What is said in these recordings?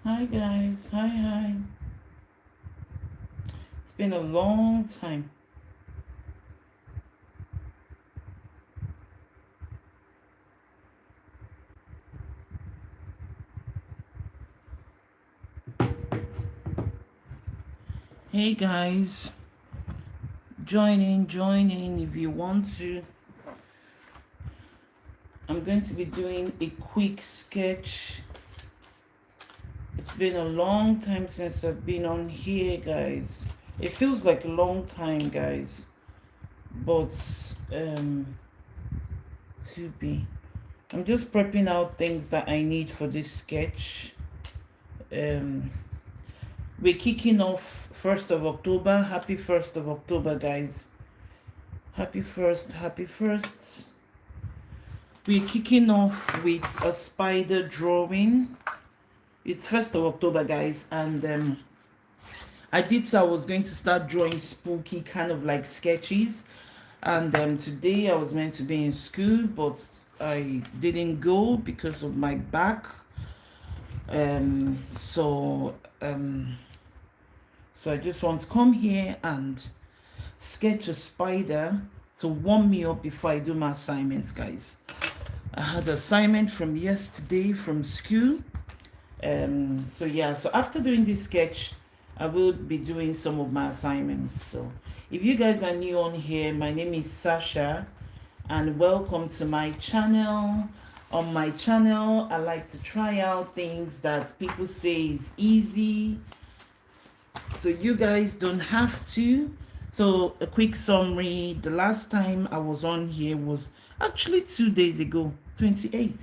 Hi guys, hi. It's been a long time. Hey guys, join in if you want to. I'm going to be doing a quick sketch. It's been a long time since I've been on here, guys. It feels like a long time, guys, but um, to be. I'm just prepping out things that I need for this sketch. Um, We're kicking off 1st of October. Happy 1st of October, guys. Happy 1st, happy 1st. We're kicking off with a spider drawing. It's 1st of October, guys, and I did say I was going to start drawing spooky kind of like sketches. And today I was meant to be in school, but I didn't go because of my back. So I just want to come here and sketch a spider to warm me up before I do my assignments, guys. I had an assignment from yesterday from school. So after doing this sketch, I will be doing some of my assignments. So if you guys are new on here, my name is Sasha and welcome to my channel. On my channel, I like to try out things that people say is easy, so you guys don't have to. So a quick summary: the last time I was on here was actually 2 days ago, 28,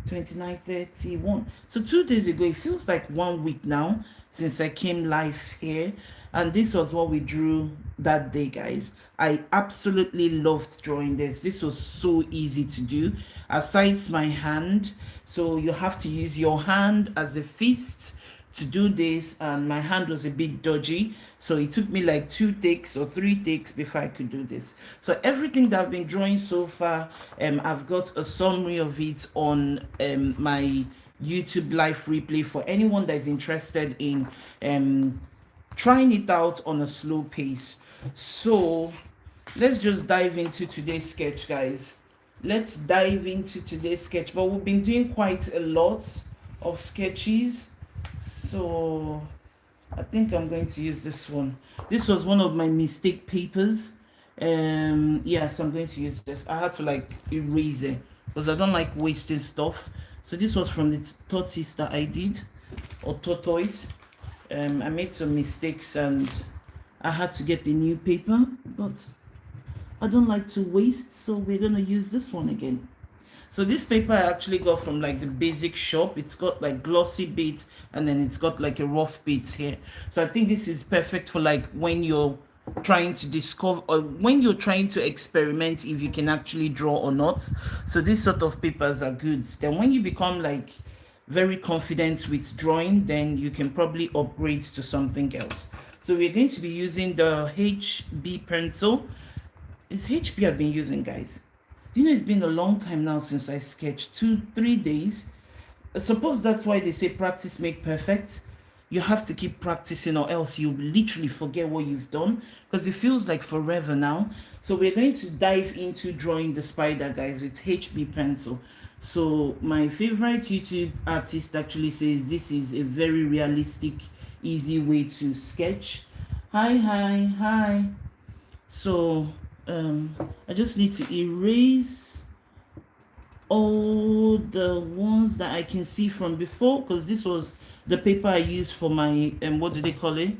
29, 31. So 2 days ago. It feels like 1 week now since I came live here, and this was what we drew that day, guys. I absolutely loved drawing this was so easy to do, aside my hand. So you have to use your hand as a fist to do this, and my hand was a bit dodgy, so it took me like 2 takes or 3 takes before I could do this. So everything that I've been drawing so far, I've got a summary of it on my YouTube live replay for anyone that is interested in trying it out on a slow pace. So let's just dive into today's sketch, guys. Let's dive into today's sketch. But we've been doing quite a lot of sketches, so I think I'm going to use this one. This was one of my mistake papers. Yeah, so I'm going to use this. I had to like erase it because I don't like wasting stuff. So this was from the tortoise that I did, or tortoise. I made some mistakes and I had to get the new paper, but I don't like to waste, so we're gonna use this one again. So this paper I actually got from like the basic shop. It's got like glossy bits and then it's got like a rough bits here. So I think this is perfect for like when you're trying to discover, or when you're trying to experiment if you can actually draw or not. So these sort of papers are good. Then when you become like very confident with drawing, then you can probably upgrade to something else. So we're going to be using the HB pencil. It's HB I've been using, guys. Do you know it's been a long time now since I sketched? 2-3 days. I suppose that's why they say practice make perfect. You have to keep practicing or else you literally forget what you've done, because it feels like forever now. So we're going to dive into drawing the spider, guys, with HB pencil. So my favorite YouTube artist actually says this is a very realistic, easy way to sketch. Hi. So I just need to erase all the ones that I can see from before, because this was the paper I used for my what do they call it?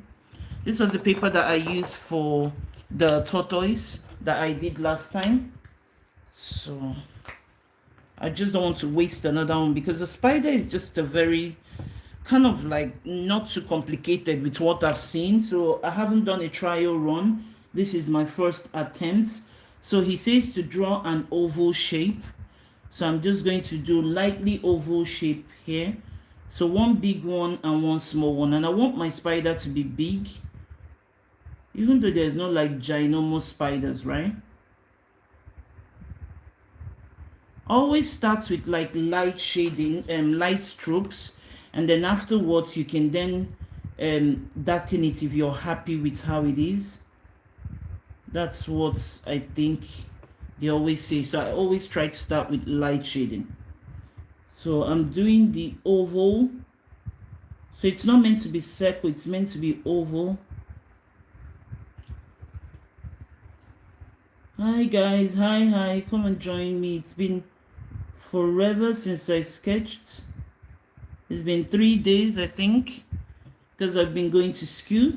This was the paper that I used for the tortoise that I did last time. So I just don't want to waste another one, because the spider is just a very kind of like not too complicated with what I've seen. So I haven't done a trial run. This is my first attempt. So he says to draw an oval shape. So I'm just going to do lightly oval shape here. So one big one and one small one. And I want my spider to be big, even though there's no like ginormous spiders, right? Always start with like light shading and light strokes, and then afterwards you can then darken it if you're happy with how it is. That's what I think they always say. So I always try to start with light shading. So I'm doing the oval. So it's not meant to be circle, it's meant to be oval. Hi guys, hi, come and join me. It's been forever since I sketched. It's been 3 days, I think, because I've been going to school.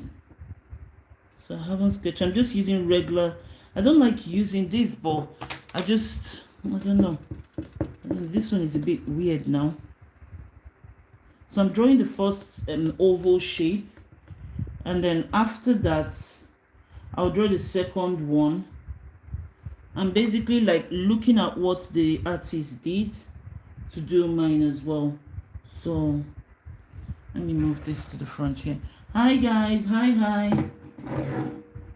So I haven't sketched. I'm just using regular. I don't like using this, but I don't know. This one is a bit weird now. So I'm drawing the first oval shape, and then after that I'll draw the second one. I'm basically like looking at what the artist did to do mine as well. So let me move this to the front here. Hi guys, hi.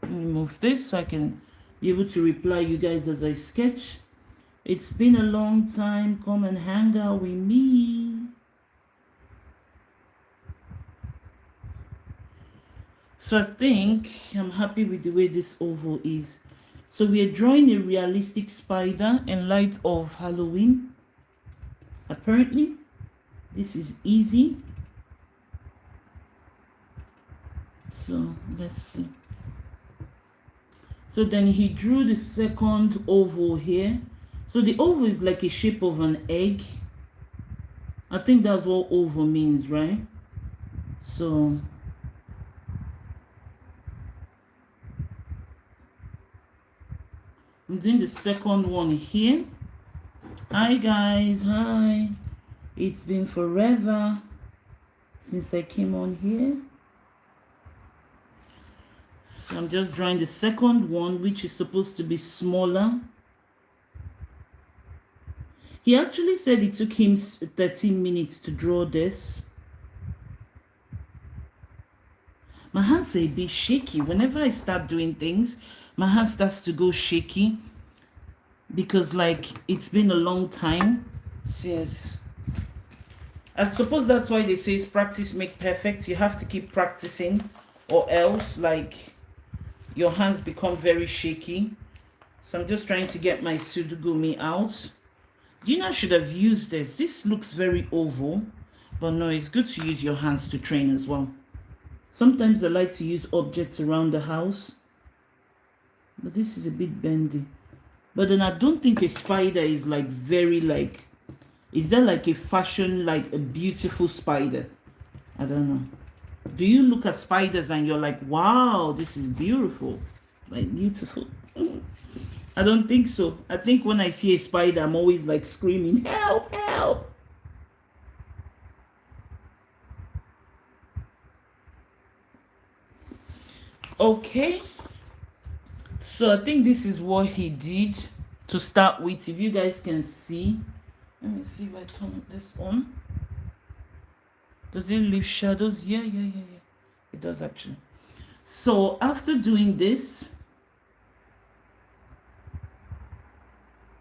Let me move this so I can be able to reply you guys as I sketch. It's been a long time. Come and hang out with me. So I think I'm happy with the way this oval is. So we are drawing a realistic spider in light of Halloween. Apparently, this is easy. So let's see. So then he drew the second oval here. So the oval is like a shape of an egg. I think that's what oval means, right? So I'm doing the second one here. Hi guys, hi. It's been forever since I came on here. So I'm just drawing the second one, which is supposed to be smaller. He actually said it took him 13 minutes to draw this. My hands are a bit shaky. Whenever I start doing things, my hand starts to go shaky because like it's been a long time since. I suppose that's why they say it's practice make perfect. You have to keep practicing, or else like your hands become very shaky. So I'm just trying to get my Sudogumi out. Do you know I should have used this? This looks very oval, but no, it's good to use your hands to train as well. Sometimes I like to use objects around the house, but this is a bit bendy. But then I don't think a spider is like very like, is there like a fashion, like a beautiful spider? I don't know. Do you look at spiders and you're like, wow, this is beautiful, like beautiful? I don't think so. I think when I see a spider, I'm always like screaming, help, help. Okay. So I think this is what he did to start with. If you guys can see, let me see if I turn this on. Does it leave shadows? Yeah. It does actually. So after doing this,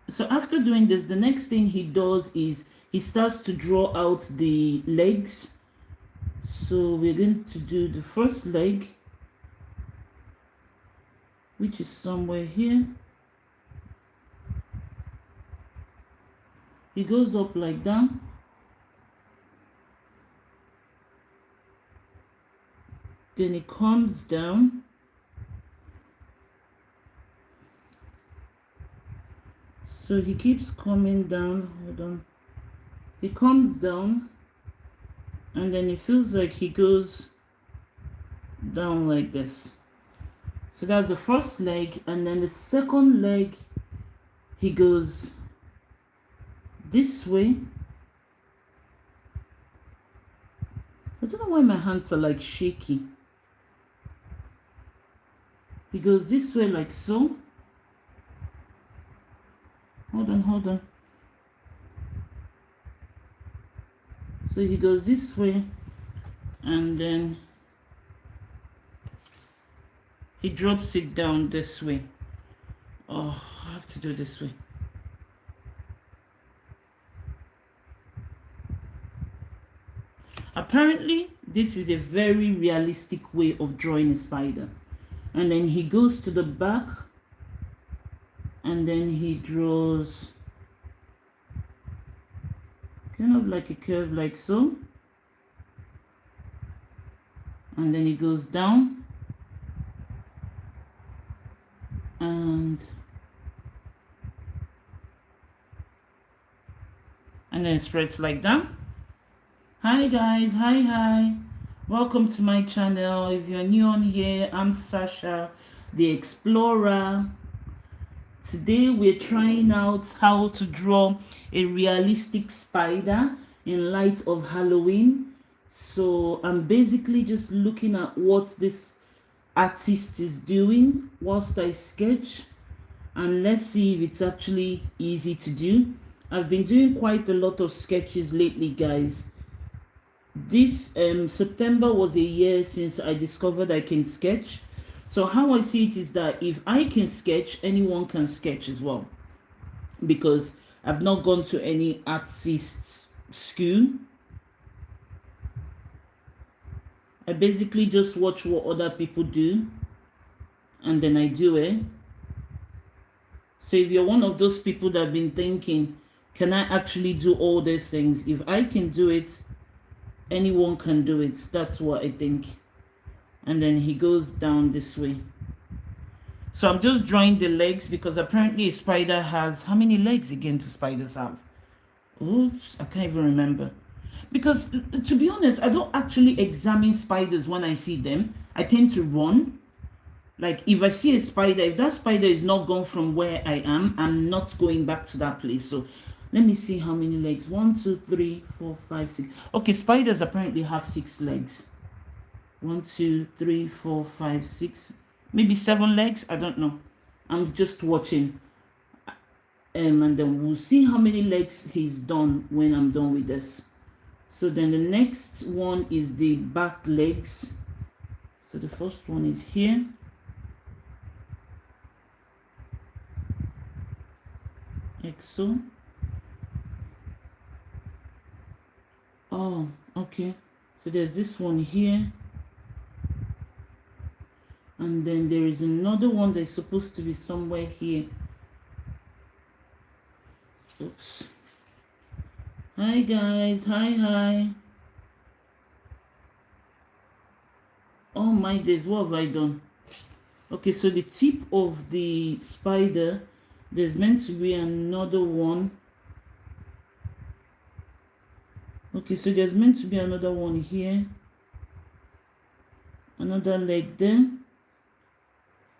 the next thing he does is he starts to draw out the legs. So we're going to do the first leg, which is somewhere here. He goes up like that. Then it comes down. So he keeps coming down. Hold on. He comes down, and then it feels like he goes down like this. So that's the first leg, and then the second leg, he goes this way. I don't know why my hands are like shaky. He goes this way like so. Hold on. So he goes this way, and then he drops it down this way. Oh, I have to do this way. Apparently, this is a very realistic way of drawing a spider. And then he goes to the back and then he draws kind of like a curve like so. And then he goes down and then it spreads like that. Hi guys, hi. Welcome to my channel. If you're new on here, I'm Sasha, the Explorer. Today we're trying out how to draw a realistic spider in light of Halloween. So I'm basically just looking at what this artist is doing whilst I sketch, and let's see if it's actually easy to do. I've been doing quite a lot of sketches lately, guys. This September was a year since I discovered I can sketch. So how I see it is that if I can sketch, anyone can sketch as well, because I've not gone to any artist school. I basically just watch what other people do and then I do it. So if you're one of those people that have been thinking, can I actually do all these things? If I can do it, anyone can do it. That's what I think. And then he goes down this way. So I'm just drawing the legs because apparently a spider has, how many legs again do spiders have? Oops, I can't even remember. Because to be honest, I don't actually examine spiders when I see them. I tend to run. Like if I see a spider, if that spider is not gone from where I am, I'm not going back to that place. So let me see how many legs. 1, 2, 3, 4, 5, 6. Okay, spiders apparently have 6 legs. 1, 2, 3, 4, 5, 6. Maybe 7 legs. I don't know. I'm just watching. And then we'll see how many legs he's done when I'm done with this. So then the next one is the back legs. So the first one is here. Like so. Oh, okay. So there's this one here. And then there is another one that's supposed to be somewhere here. Oops. Hi guys, hi. Oh my days, what have I done? Okay, so the tip of the spider, there's meant to be another one. Okay, so there's meant to be another one here. Another leg there.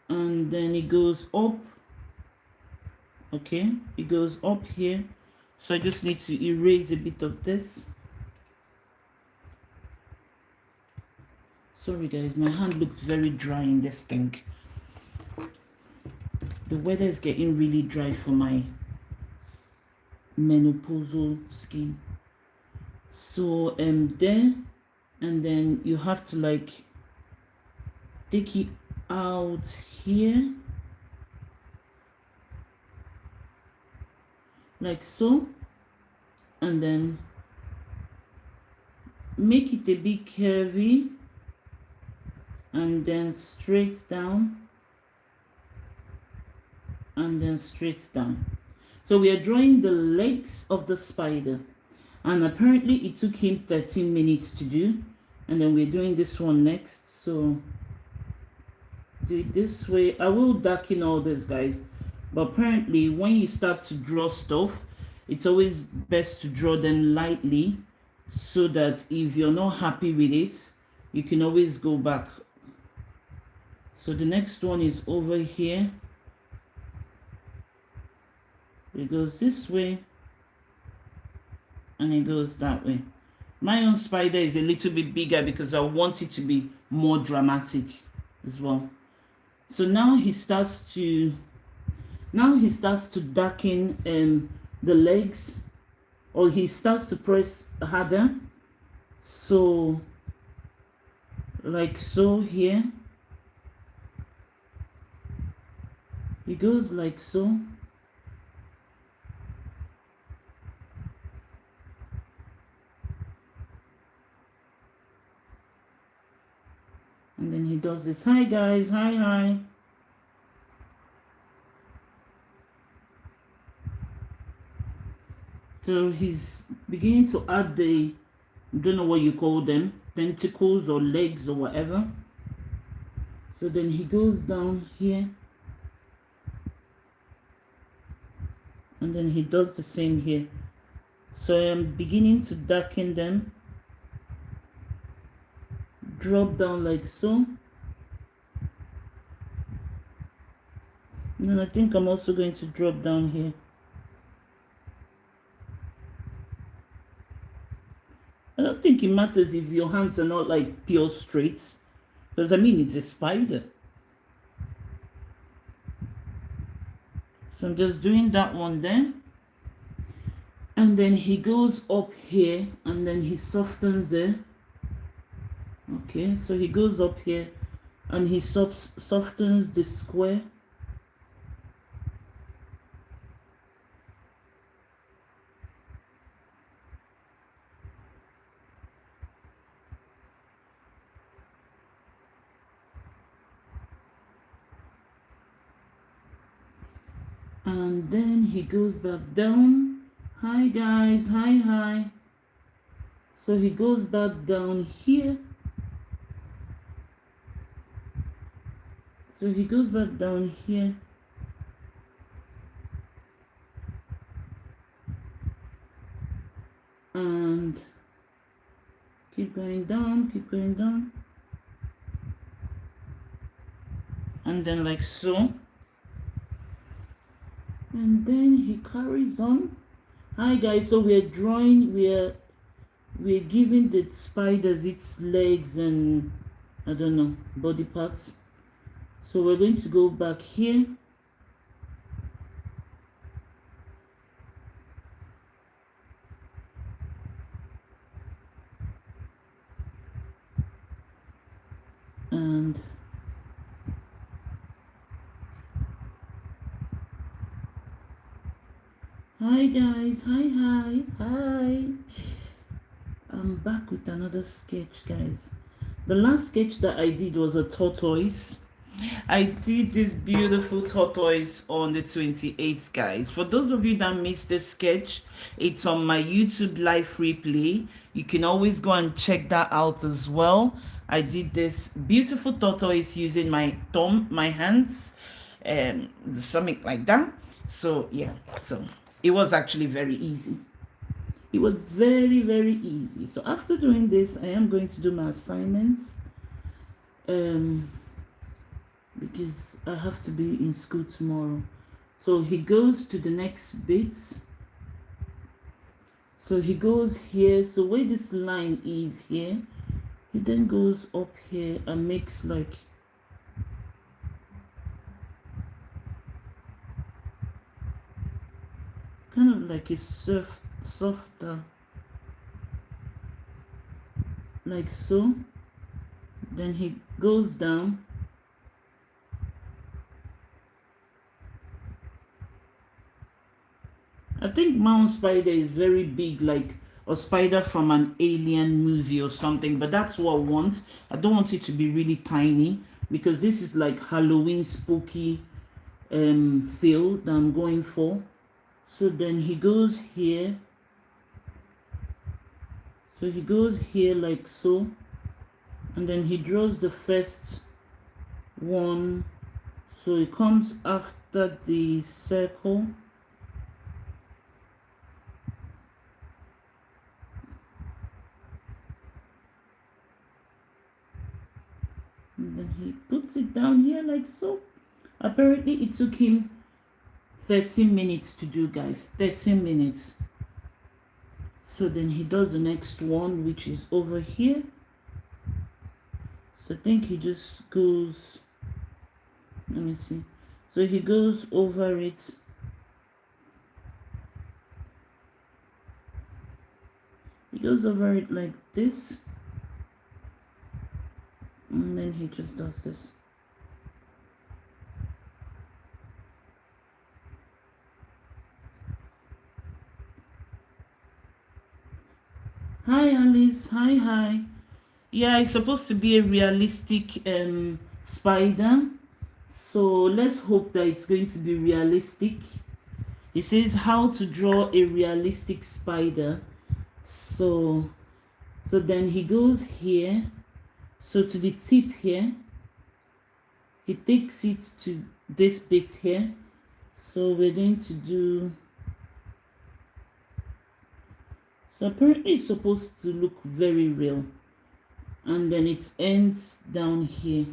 And then it goes up. Okay, it goes up here. So I just need to erase a bit of this. Sorry guys, my hand looks very dry in this thing. The weather is getting really dry for my menopausal skin. So there, and then you have to like take it out here. Like so, and then make it a bit curvy and then straight down and then straight down. So we are drawing the legs of the spider, and apparently it took him 13 minutes to do, and then we're doing this one next. So do it this way. I will darken all this, guys. But apparently when you start to draw stuff, it's always best to draw them lightly, so that if you're not happy with it, you can always go back. So the next one is over here. It goes this way and it goes that way. My own spider is a little bit bigger because I want it to be more dramatic as well. So now he starts to darken the legs, or he starts to press harder. So like so here. It goes like so. does this. Hi guys, hi. So he's beginning to add the, don't know what you call them, tentacles or legs or whatever. So then he goes down here, and then he does the same here. So I'm beginning to darken them. Drop down like so. And then I think I'm also going to drop down here. I don't think it matters if your hands are not like pure straights, because I mean it's a spider. So I'm just doing that one there. And then he goes up here and then he softens there. Okay, so he goes up here and he softens the square. And then he goes back down. Hi guys, hi. So he goes back down here. So he goes back down here. And keep going down. And then like so. And then he carries on. Hi guys, so we're drawing, we're giving the spiders its legs and I don't know, body parts. So we're going to go back here. And hi guys, hi. I'm back with another sketch, guys. The last sketch that I did was a tortoise. I did this beautiful tortoise on the 28th, guys. For those of you that missed the sketch, it's on my YouTube live replay. You can always go and check that out as well. I did this beautiful tortoise using my thumb, my hands, and something like that. So yeah, so it was actually very easy. It was very, very easy. So after doing this, I am going to do my assignments. Because I have to be in school tomorrow. So he goes to the next bit. So he goes here. So where this line is here, he then goes up here and makes like kind of like a softer, like so. Then he goes down. I think Mount Spider is very big, like a spider from an alien movie or something, but that's what I want. I don't want it to be really tiny because this is like Halloween spooky feel that I'm going for. So then he goes here. So he goes here like so. And then he draws the first one. So it comes after the circle. And then he puts it down here like so. Apparently it took him 13 minutes to do, guys. 13 minutes. So then he does the next one, which is over here. So I think he just goes, let me see. So he goes over it. He goes over it like this. And then he just does this. Hi Alice, hi. Yeah, it's supposed to be a realistic spider. So let's hope that it's going to be realistic. It says how to draw a realistic spider. So then he goes here. So to the tip here, he takes it to this bit here. So we're going to do, so apparently it's supposed to look very real. And then it ends down here.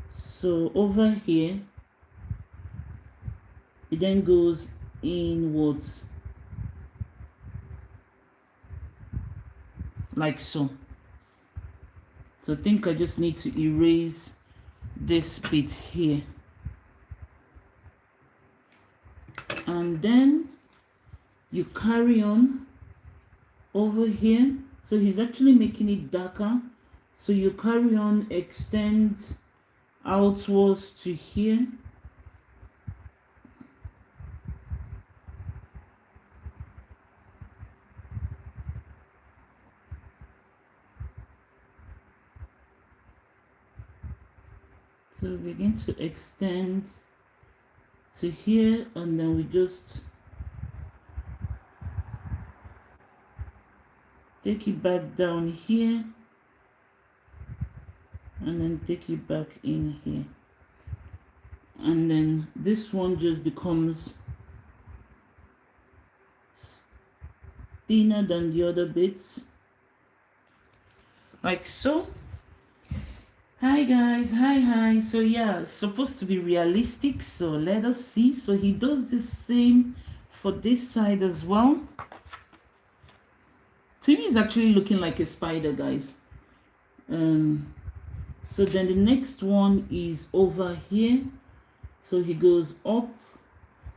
So over here, it then goes inwards. Like so. So I think I just need to erase this bit here. And then you carry on over here. So he's actually making it darker. So you carry on, extend outwards to here. So we begin to extend to here, and then we just take it back down here, and then take it back in here. And then this one just becomes thinner than the other bits. Like so. Hi guys, hi. So yeah, it's supposed to be realistic, so let us see. So he does the same for this side as well. To me, it's actually looking like a spider, guys. So then the next one is over here. So he goes up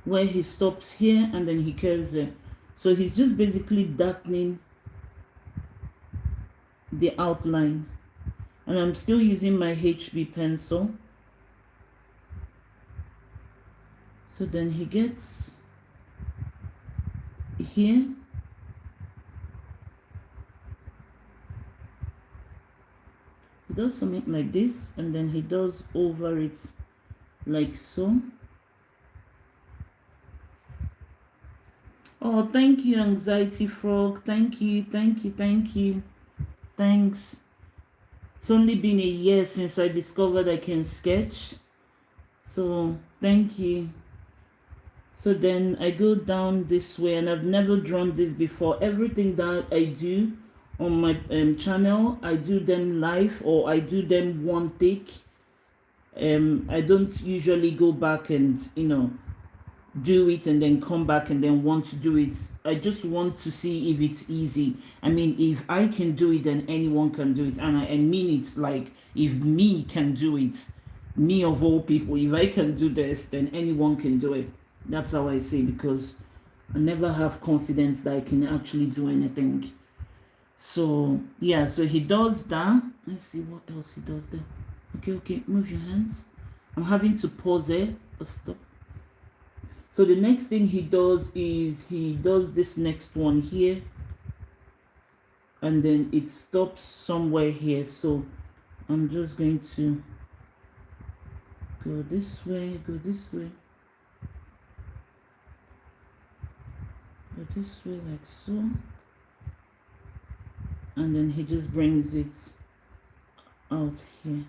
where he stops here, and then he curves it. So he's just basically darkening the outline. And I'm still using my HB pencil. So then he gets here. He does something like this, and then he does over it like so. Oh, thank you, Anxiety Frog. Thank you. Thanks. It's only been a year since I discovered I can sketch. So, thank you. So then I go down this way, and I've never drawn this before. Everything that I do on my channel, I do them live, or I do them one take. I don't usually go back and, do it and then come back and then want to do it. I just want to see if it's easy. I mean, if I can do it, then anyone can do it. And I mean it, like, if me can do it, me of all people, if I can do this, then anyone can do it. That's how I say, because I never have confidence that I can actually do anything. So yeah, so he does that. Let's see what else he does there. Okay, move your hands. I'm having to pause it. Stop. So the next thing he does is he does this next one here, and then it stops somewhere here. So I'm just going to go this way, go this way like so, and then he just brings it out here.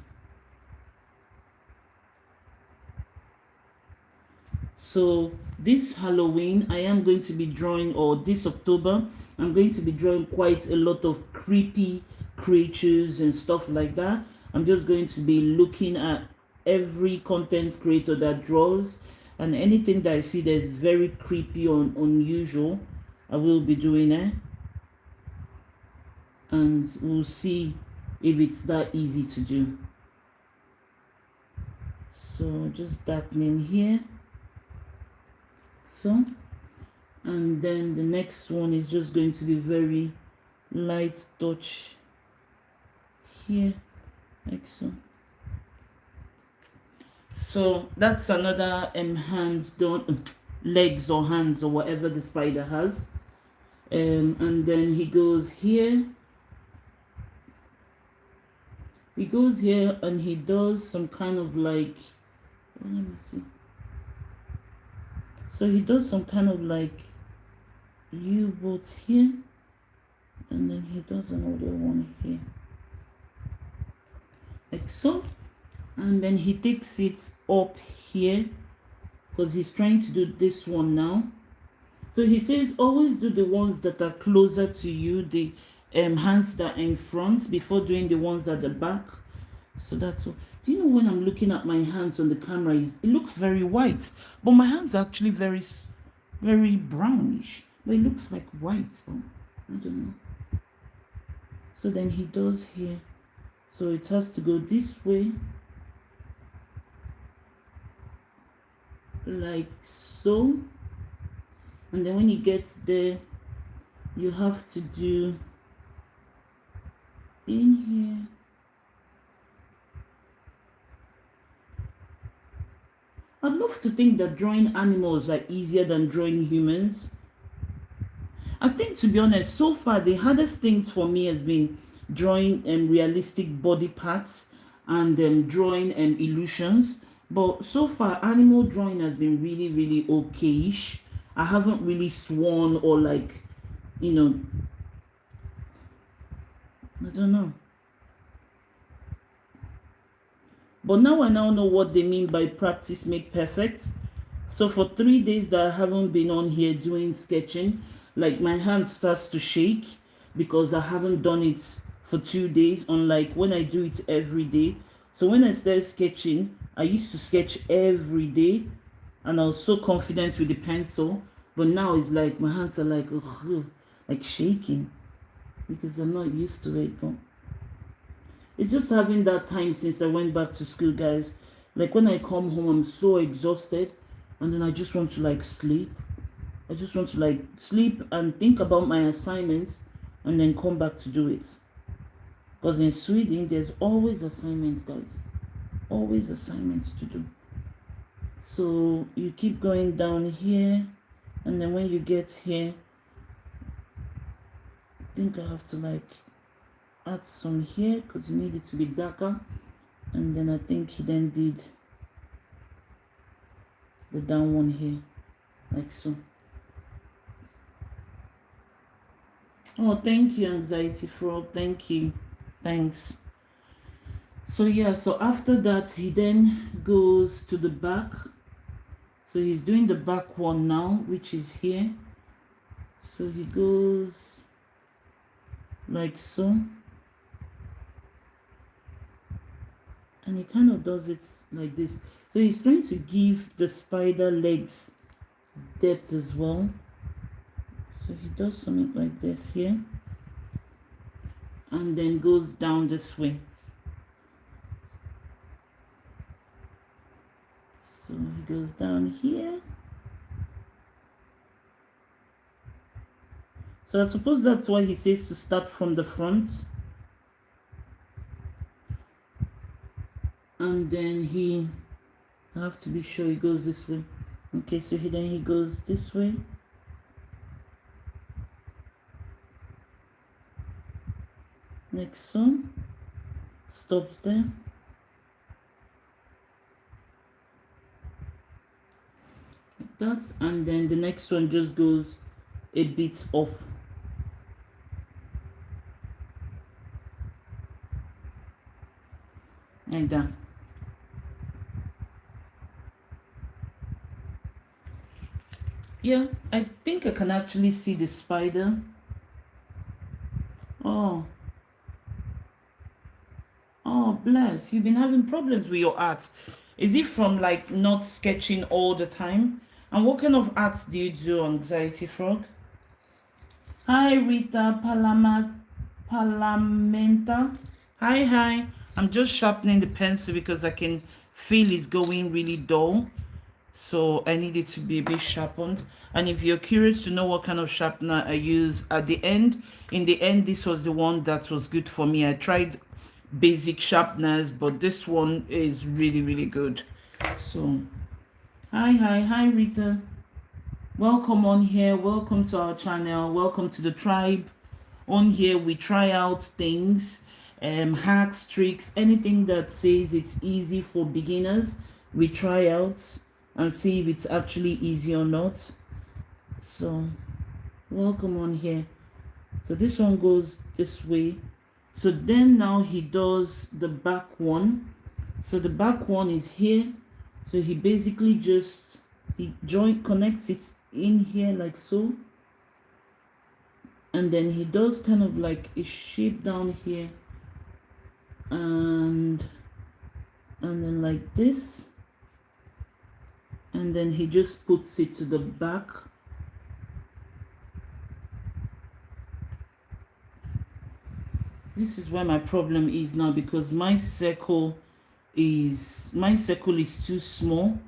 So this Halloween, I am going to be drawing, or this October, I'm going to be drawing quite a lot of creepy creatures and stuff like that. I'm just going to be looking at every content creator that draws, and anything that I see that's very creepy or unusual, I will be doing it. And we'll see if it's that easy to do. So just darkening here. So, and then the next one is just going to be very light touch here, like so. So that's another hands done, legs or hands or whatever the spider has. And then he goes here, he goes here and he does some kind of like, let me see. So he does some kind of like U-boats here, and then he does another one here, like so. And then he takes it up here because he's trying to do this one now. So he says always do the ones that are closer to you, the hands that are in front, before doing the ones at the back. So that's what. Do you know, when I'm looking at my hands on the camera, it looks very white, but my hands are actually very brownish. But it looks like white, but I don't know. So then he does here. So it has to go this way, like so. And then when he gets there, you have to do in here. I'd love to think that drawing animals are easier than drawing humans. I think, to be honest, so far the hardest things for me has been drawing realistic body parts and drawing illusions. But so far, animal drawing has been really okayish. I haven't really sworn or like, you know, I don't know. But now I know what they mean by practice make perfect. So for 3 days that I haven't been on here doing sketching, like my hand starts to shake because I haven't done it for 2 days, unlike when I do it every day. So when I started sketching, I used to sketch every day and I was so confident with the pencil, but now it's like my hands are like, ugh, like shaking because I'm not used to it. But it's just having that time since I went back to school, guys. Like when I come home, I'm so exhausted and then I just want to like sleep. I just want to like sleep and think about my assignments and then come back to do it. Because in Sweden, there's always assignments, guys. Always assignments to do. So you keep going down here, and then when you get here, I think I have to like add some here because you need it to be darker. And then I think he then did the down one here, like so. Oh, thank you, Anxiety Frog. Thank you. Thanks. So yeah, so after that, he then goes to the back. So he's doing the back one now, which is here. So he goes like so. And he kind of does it like this. So he's trying to give the spider legs depth as well. So he does something like this here. And then goes down this way. So he goes down here. So I suppose that's why he says to start from the front. And then I have to be sure he goes this way. Okay, so then he goes this way. Like so. Stops there. Like that. And then the next one just goes a bit up. Like that. Yeah, I think I can actually see the spider. Oh, bless. You've been having problems with your art. Is it from like not sketching all the time? And what kind of art do you do, Anxiety Frog? Hi, Rita Palamenta. Hi. I'm just sharpening the pencil because I can feel it's going really dull. So I need it to be a bit sharpened. And if you're curious to know what kind of sharpener I use at the end, in the end, this was the one that was good for me. I tried basic sharpeners, but this one is really good. So hi Rita, welcome on here, welcome to our channel, welcome to the tribe. On here we try out things, hacks, tricks, anything that says it's easy for beginners, we try out and see if it's actually easy or not. So welcome on here. So this one goes this way. So then now he does the back one. So the back one is here. So he basically just connects it in here like so, and then he does kind of like a shape down here, and then like this, and then he just puts it to the back. This is where my problem is now, because my circle is too small.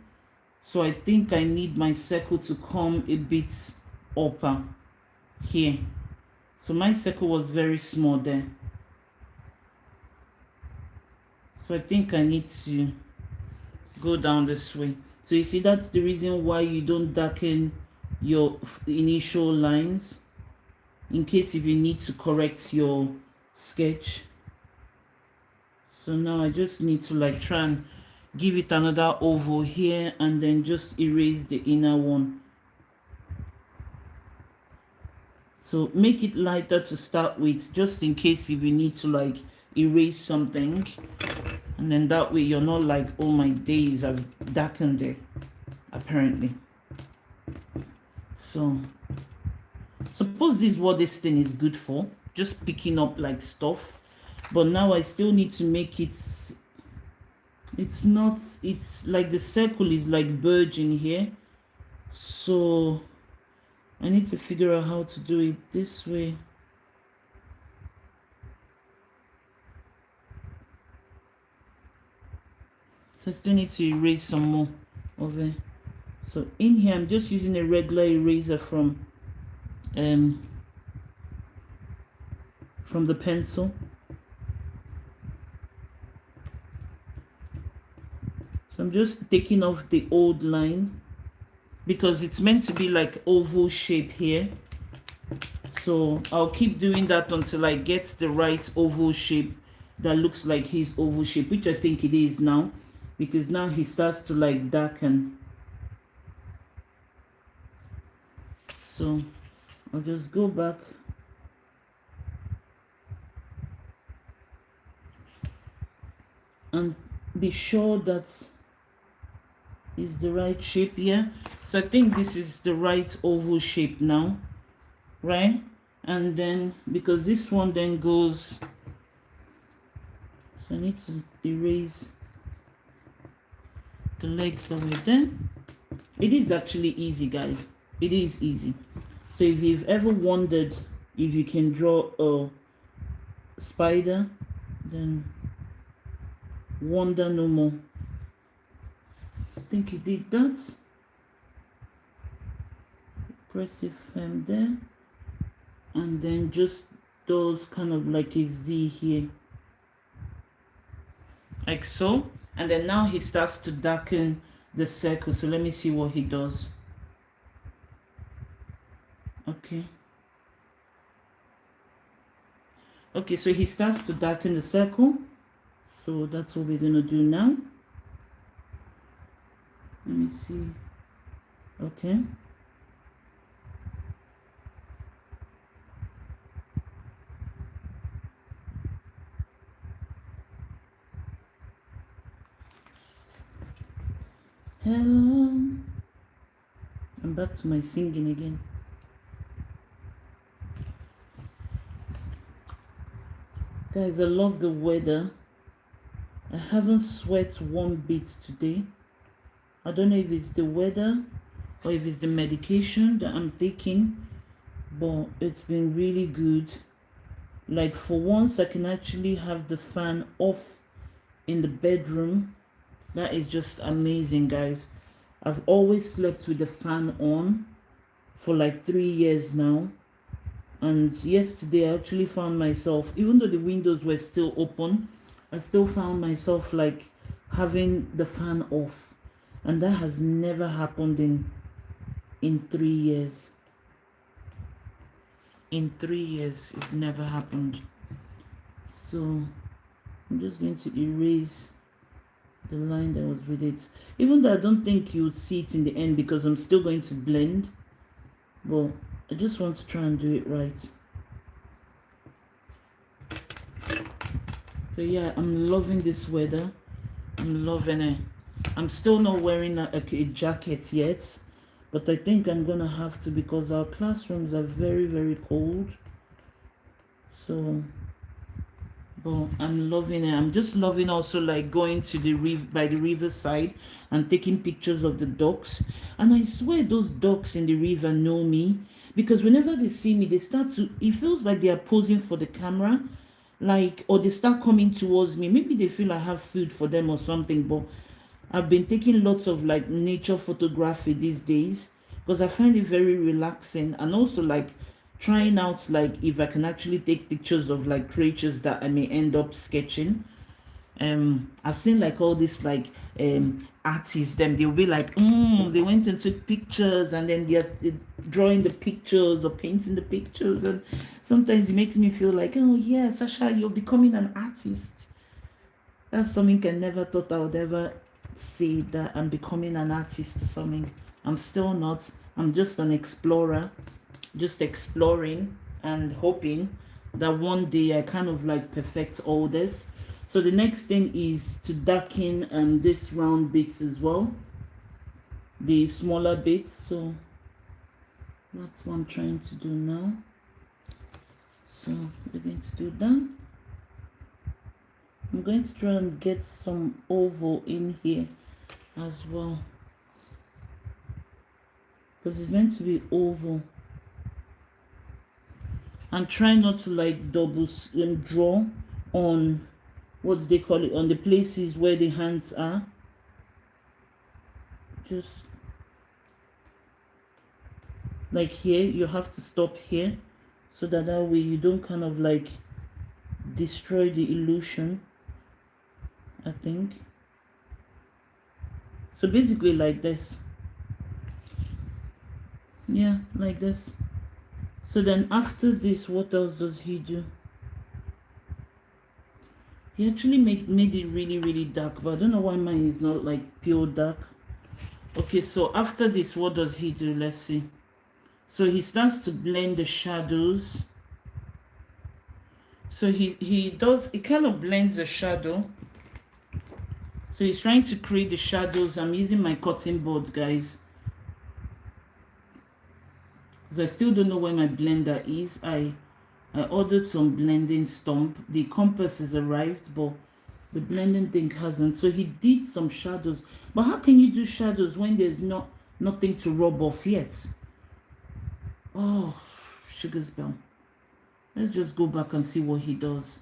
So I think I need my circle to come a bit upper here. So my circle was very small there. So I think I need to go down this way. So you see, that's the reason why you don't darken your initial lines, in case if you need to correct your sketch. So now I just need to like try and give it another oval here, and then just erase the inner one. So make it lighter to start with, just in case if you need to like erase something, and then that way you're not like, oh my days, I've darkened it apparently. So suppose this is what this thing is good for, just picking up like stuff. But now I still need to make it, it's like the circle is like burgeoning here. So I need to figure out how to do it this way. So I still need to erase some more of it. So in here, I'm just using a regular eraser from the pencil. So I'm just taking off the old line, because it's meant to be like oval shape here. So I'll keep doing that until I get the right oval shape that looks like his oval shape, which I think it is now, because now he starts to like darken. So I'll just go back and be sure that is the right shape here. So I think this is the right oval shape now, right? And then because this one then goes, so I need to erase the legs that were there. It is actually easy, guys. It is easy. So if you've ever wondered if you can draw a spider, then wonder no more. I think he did that. Press it firm there, and then just does kind of like a V here, like so. And then now he starts to darken the circle. So let me see what he does. Okay, so he starts to darken the circle. So that's what we're going to do now. Let me see. Okay. Hello. I'm back to my singing again. Guys, I love the weather. I haven't sweat one bit today. I don't know if it's the weather or if it's the medication that I'm taking, but it's been really good. Like for once, I can actually have the fan off in the bedroom. That is just amazing, guys. I've always slept with the fan on for like 3 years now. And yesterday I actually found myself, even though the windows were still open, I still found myself like having the fan off. And that has never happened in 3 years. In 3 years, it's never happened. So I'm just going to erase the line that was with it, even though I don't think you would see it in the end because I'm still going to blend, but I just want to try and do it right. So yeah, I'm loving this weather. I'm loving it. I'm still not wearing a jacket yet, but I think I'm gonna have to because our classrooms are very, very cold. So, but I'm loving it. I'm just loving also like going to the by the riverside and taking pictures of the ducks. And I swear those ducks in the river know me because whenever they see me, they start to. It feels like they are posing for the camera, like, or they start coming towards me. Maybe they feel I have food for them or something. But I've been taking lots of like nature photography these days because I find it very relaxing, and also like trying out like if I can actually take pictures of like creatures that I may end up sketching. I've seen like all this like artists, them they'll be like they went and took pictures and then they're drawing the pictures or painting the pictures, and sometimes it makes me feel like, oh yeah, Sasha, you're becoming an artist. That's something I never thought I would ever say, that I'm becoming an artist or something. I'm still not. I'm just an explorer, just exploring and hoping that one day I kind of like perfect all this. So the next thing is to darken this round bits as well, the smaller bits. So that's what I'm trying to do now. So we're going to do that. I'm going to try and get some oval in here as well, because it's meant to be oval. And try not to like double draw on what do they call it, on the places where the hands are. Just like here, you have to stop here so that way you don't kind of like destroy the illusion, I think. So basically like this. Yeah, like this. So then after this, what else does he do? He actually made it really, really dark, but I don't know why mine is not like pure dark. Okay, so after this, what does he do? Let's see. So he starts to blend the shadows. So he kind of blends the shadow. So he's trying to create the shadows. I'm using my cutting board, guys, because I still don't know where my blender is. I ordered some blending stump. The compass has arrived, but the blending thing hasn't. So he did some shadows. But how can you do shadows when there's nothing to rub off yet? Oh, sugar's bell. Let's just go back and see what he does.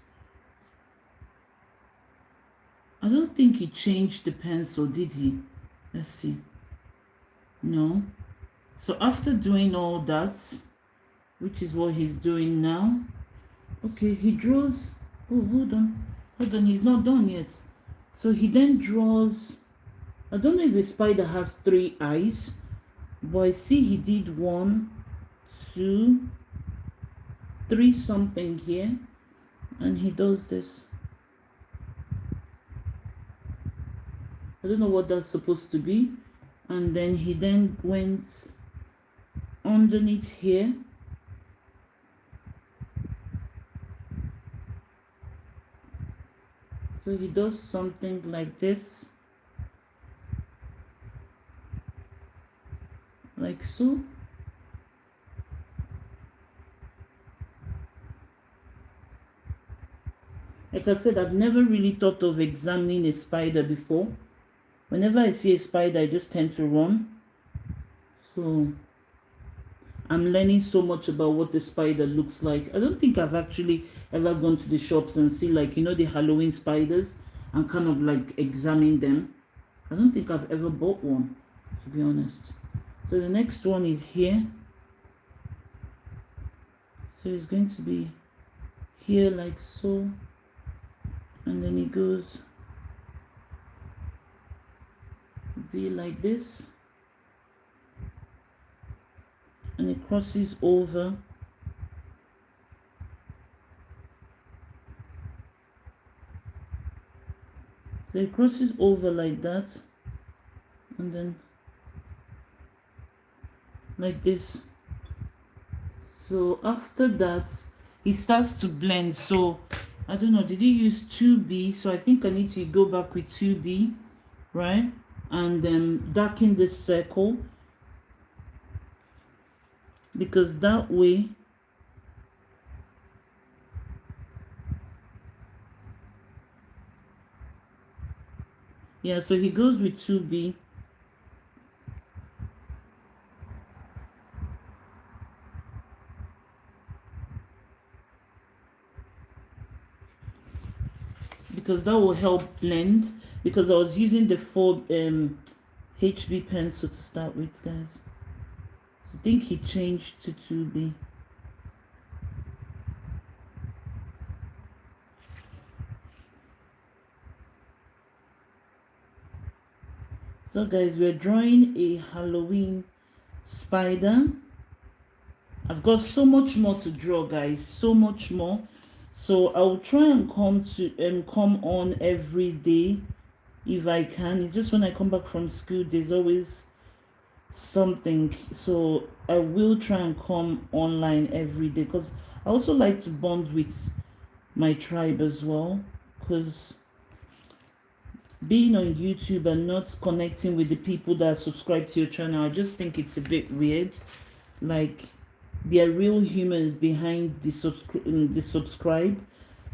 I don't think he changed the pencil, did he? Let's see. No. So after doing all that, which is what he's doing now, okay, he draws. Oh, hold on, he's not done yet. So he then draws, I don't know if the spider has 3 eyes, but I see he did 1, 2, 3 something here, and he does this. I don't know what that's supposed to be. And then he then went underneath here. So he does something like this. Like so. Like I said, I've never really thought of examining a spider before. Whenever I see a spider, I just tend to run. So I'm learning so much about what the spider looks like. I don't think I've actually ever gone to the shops and see, like, you know, the Halloween spiders and kind of like examine them. I don't think I've ever bought one, to be honest. So the next one is here. So it's going to be here like so. And then it goes V like this, and it crosses over, So it crosses over like that, and then like this. So after that, he starts to blend. So I don't know, did he use 2B? So I think I need to go back with 2B, right? And then darken this circle, because that way yeah, so he goes with 2B. Because that will help blend, because I was using the 4 HB pencil to start with, guys. So I think he changed to 2B. So guys, we're drawing a Halloween spider. I've got so much more to draw, guys, so much more. So I'll try and come on every day if I can. It's just when I come back from school, there's always something. So I will try and come online every day, because I also like to bond with my tribe as well, because being on YouTube and not connecting with the people that subscribe to your channel, I just think it's a bit weird. Like, there are real humans behind the subscribe,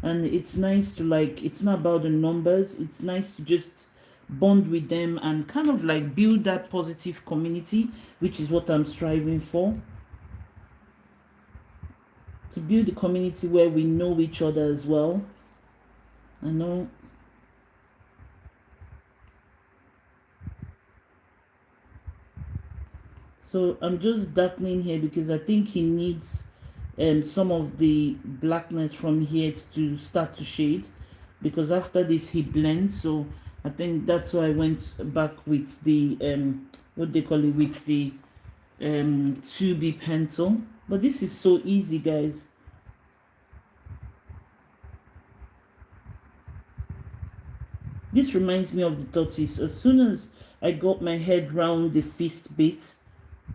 and it's nice to, like, it's not about the numbers. It's nice to just bond with them and kind of like build that positive community, which is what I'm striving for. To build a community where we know each other as well. I know. So I'm just darkening here because I think he needs some of the blackness from here to start to shade, because after this he blends. So I think that's why I went back with the what they call it, with the 2B pencil. But this is so easy, guys. This reminds me of the tortoise. As soon as I got my head round the fist bit,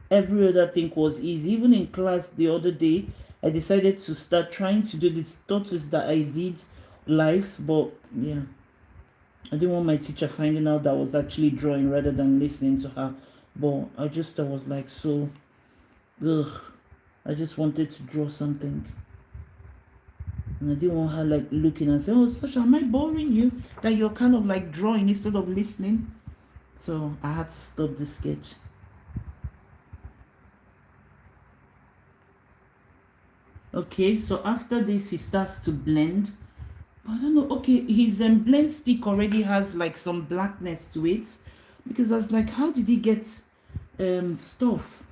every other thing was easy. Even in class the other day, I decided to start trying to do this tortoise that I did live, but yeah, I didn't want my teacher finding out that I was actually drawing rather than listening to her. But I was like, so ugh, I just wanted to draw something, and I didn't want her like looking and saying, oh Sasha, am I boring you that you're kind of like drawing instead of listening? So I had to stop the sketch. Okay, so after this he starts to blend. I don't know. Okay, his blend stick already has like some blackness to it, because I was like, how did he get stuff?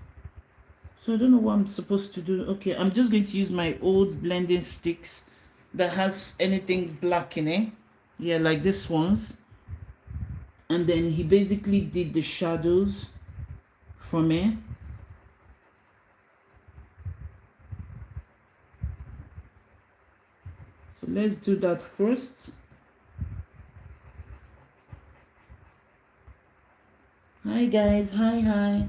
So I don't know what I'm supposed to do. Okay, I'm just going to use my old blending sticks that has anything black in it. Yeah, like this ones. And then he basically did the shadows from it. So let's do that first. Hi guys, hi.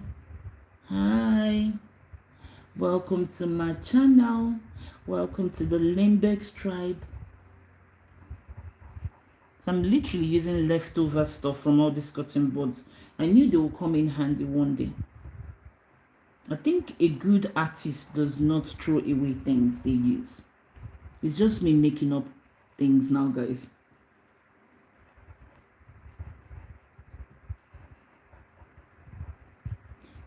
Welcome to my channel. Welcome to the Limbex tribe. So I'm literally using leftover stuff from all these cotton buds. I knew they will come in handy one day. I think a good artist does not throw away things they use. It's just me making up things now, guys.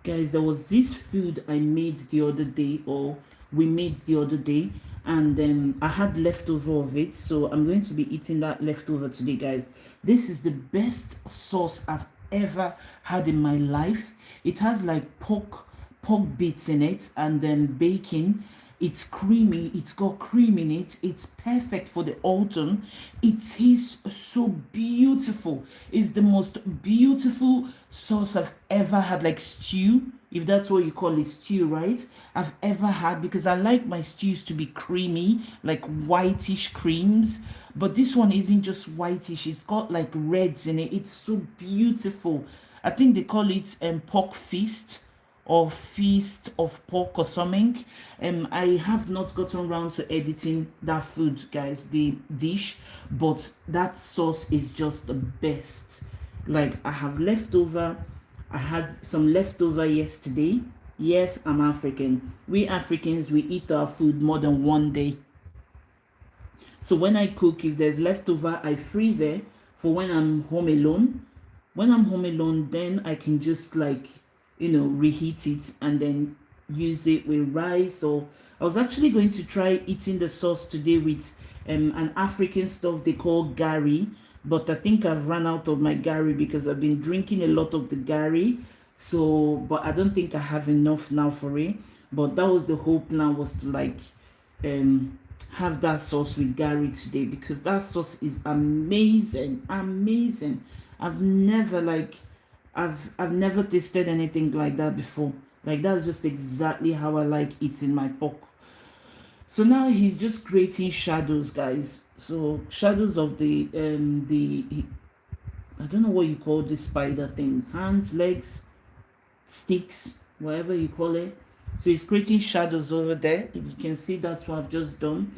Guys, there was this food I made the other day, or we made the other day, and I had leftover of it, so I'm going to be eating that leftover today, guys. This is the best sauce I've ever had in my life. It has like pork bits in it, and then bacon. It's creamy, it's got cream in it, it's perfect for the autumn. It tastes so beautiful. It's the most beautiful sauce I've ever had, like stew, if that's what you call it, stew, right? I've ever had, because I like my stews to be creamy, like whitish creams. But this one isn't just whitish, it's got like reds in it. It's so beautiful. I think they call it pork feast or feast of pork or something. I have not gotten around to editing that food, guys, the dish, but that sauce is just the best. Like, I have leftover. I had some leftover yesterday. Yes, I'm African. We Africans, we eat our food more than one day. So when I cook, if there's leftover, I freeze it for when I'm home alone. When I'm home alone, then I can just like, reheat it and then use it with rice. Or I was actually going to try eating the sauce today with an African stuff they call gari, but I think I've run out of my gari because I've been drinking a lot of the gari. So, but I don't think I have enough now for it. But that was the whole plan, was to like have that sauce with gari today, because that sauce is amazing, amazing. I've never like I've never tasted anything like that before. Like, that's just exactly how I like eating my pork. So now he's just creating shadows, guys. So shadows of the I don't know what you call the spider things, hands, legs, sticks, whatever you call it. So he's creating shadows over there. If you can see, that's what I've just done.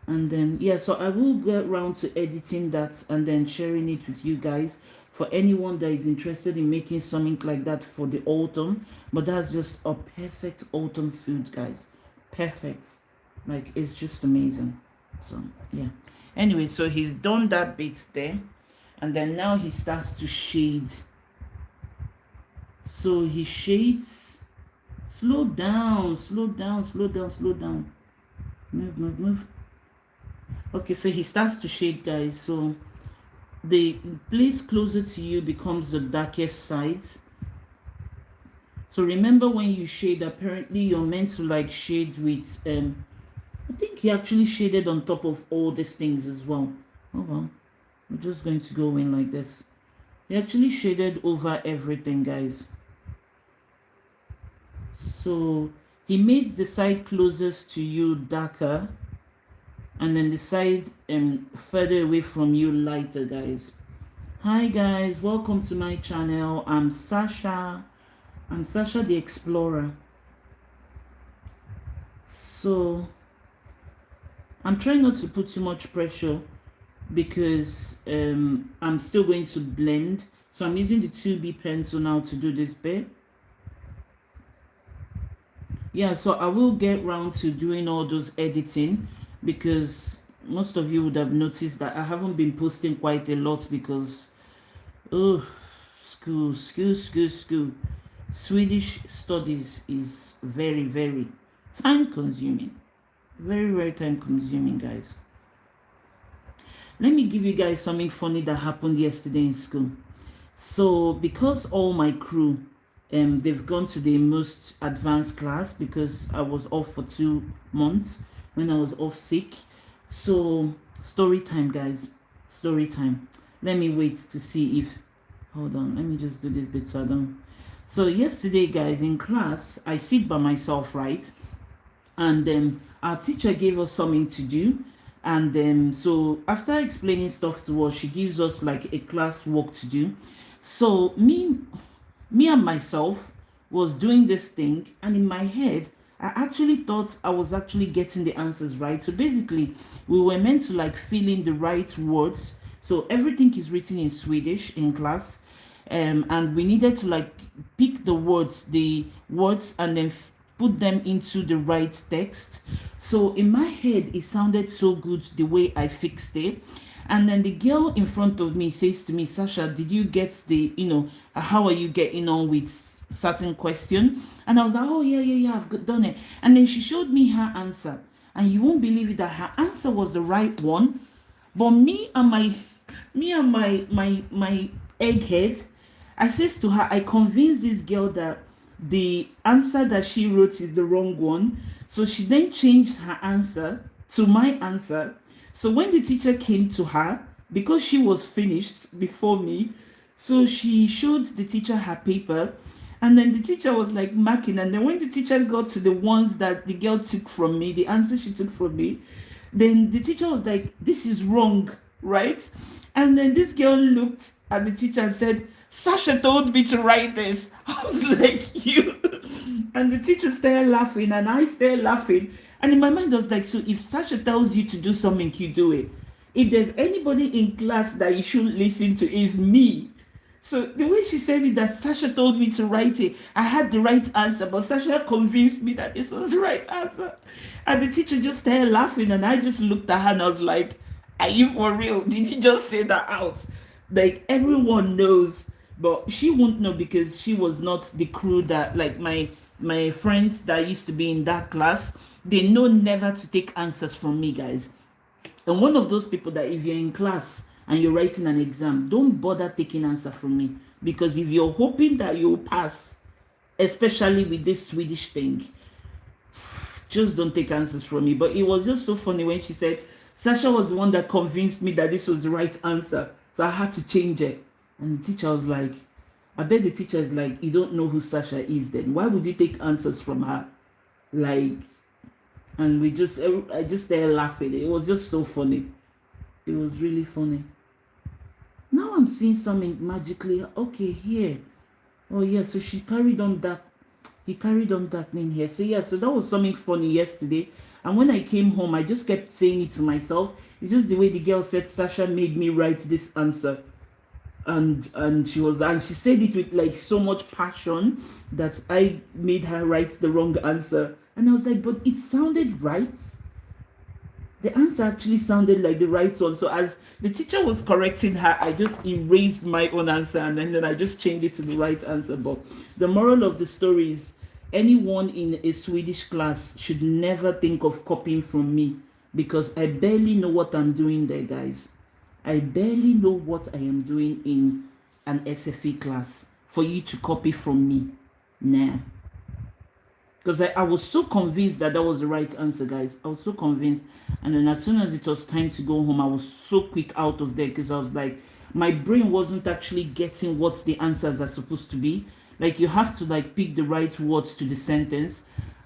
And then, yeah, so I will get around to editing that and then sharing it with you guys, for anyone that is interested in making something like that for the autumn. But that's just a perfect autumn food, guys. Perfect. Like, it's just amazing. So yeah, anyway, so he's done that bit there, and then now he starts to shade. So he shades. Slow down, slow down, slow down, slow down. Move. Okay, so he starts to shade, guys. So the place closer to you becomes the darkest side. So remember, when you shade, apparently you're meant to like shade with I think he actually shaded on top of all these things as well. Oh well, we're just going to go in like this. He actually shaded over everything, guys. So he made the side closest to you darker, and then the side further away from you lighter, guys. Hi guys, welcome to my channel. I'm Sasha the Explorer. So I'm trying not to put too much pressure, because I'm still going to blend. So I'm using the 2B pencil now to do this bit. Yeah, so I will get round to doing all those editing, because most of you would have noticed that I haven't been posting quite a lot, because school. Swedish studies is very, very time consuming. Very, very time consuming, guys. Let me give you guys something funny that happened yesterday in school. So because all my crew they've gone to the most advanced class, because I was off for 2 months when I was off sick. So story time, guys, story time. Let me wait to see if, hold on, let me just do this bit so I don't. So yesterday, guys, in class, I sit by myself, right? And our teacher gave us something to do. And so after explaining stuff to us, she gives us like a class work to do. So me and myself was doing this thing, and in my head I actually thought I was actually getting the answers right. So basically, we were meant to like fill in the right words. So everything is written in Swedish in class, and we needed to like pick the words and then put them into the right text. So in my head, it sounded so good the way I fixed it. And then the girl in front of me says to me, Sasha, did you get the, how are you getting on with certain question? And I was like, oh, yeah, I've done it. And then she showed me her answer. And you won't believe it, that her answer was the right one. But me and my egghead, I says to her, I convinced this girl that the answer that she wrote is the wrong one. So she then changed her answer to my answer. So when the teacher came to her, because she was finished before me, so she showed the teacher her paper, and then the teacher was like marking. And then when the teacher got to the ones that the girl took from me, the answer she took from me, then the teacher was like, "This is wrong, right?" And then this girl looked at the teacher and said, "Sasha told me to write this." I was like, "You." And the teacher started laughing, and I started laughing. And in my mind, I was like, "So if Sasha tells you to do something, you do it. If there's anybody in class that you should listen to, is me." So the way she said it, that Sasha told me to write it, I had the right answer, but Sasha convinced me that this was the right answer. And the teacher just started laughing, and I just looked at her and I was like, "Are you for real? Did you just say that out?" Like everyone knows, but she won't know because she was not the crew that, like, my friends that used to be in that class, they know never to take answers from me, guys. And one of those people that if you're in class and you're writing an exam, don't bother taking answer from me, because if you're hoping that you'll pass, especially with this Swedish thing, just don't take answers from me. But it was just so funny when she said Sasha was the one that convinced me that this was the right answer, so I had to change it. And the teacher was like, I bet the teacher is like, "You don't know who Sasha is, then why would you take answers from her?" Like, and I just started laughing. It was just so funny. It was really funny. Now I'm seeing something magically. Okay, here. Oh yeah, so she carried on that. He carried on that name here. So yeah, so that was something funny yesterday. And when I came home, I just kept saying it to myself. It's just the way the girl said Sasha made me write this answer. And she said it with like so much passion that I made her write the wrong answer. And I was like, but it sounded right. The answer actually sounded like the right one. So as the teacher was correcting her, I just erased my own answer, and then I just changed it to the right answer. But the moral of the story is anyone in a Swedish class should never think of copying from me, because I barely know what I'm doing there, guys. I barely know what I am doing in an SFE class for you to copy from me. Nah. Because I was so convinced that that was the right answer, guys. I was so convinced. And then as soon as it was time to go home, I was so quick out of there, because I was like, my brain wasn't actually getting what the answers are supposed to be. Like, you have to like pick the right words to the sentence.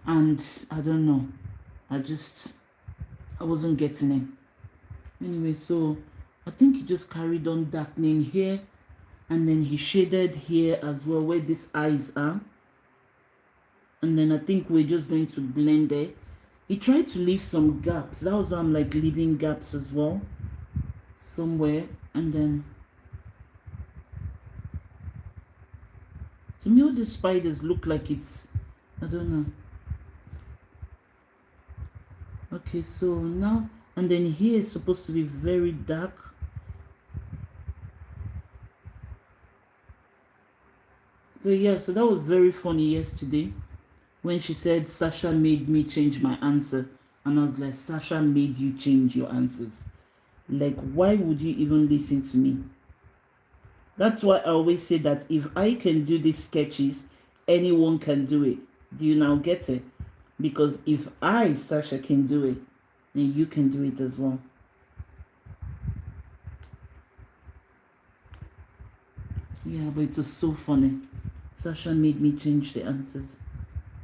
And I don't know. I wasn't getting it. Anyway, so I think he just carried on darkening here. And then he shaded here as well, where these eyes are. And then I think we're just going to blend it. He tried to leave some gaps. That was why I'm like leaving gaps as well somewhere. And then to me, all the spiders look like it's, I don't know. Okay, so now, and then here is supposed to be very dark. So yeah, so that was very funny yesterday when she said Sasha made me change my answer. And I was like, Sasha made you change your answers. Like, why would you even listen to me? That's why I always say that if I can do these sketches, anyone can do it. Do you now get it? Because if I, Sasha, can do it, then you can do it as well. Yeah, but it was so funny. Sasha made me change the answers.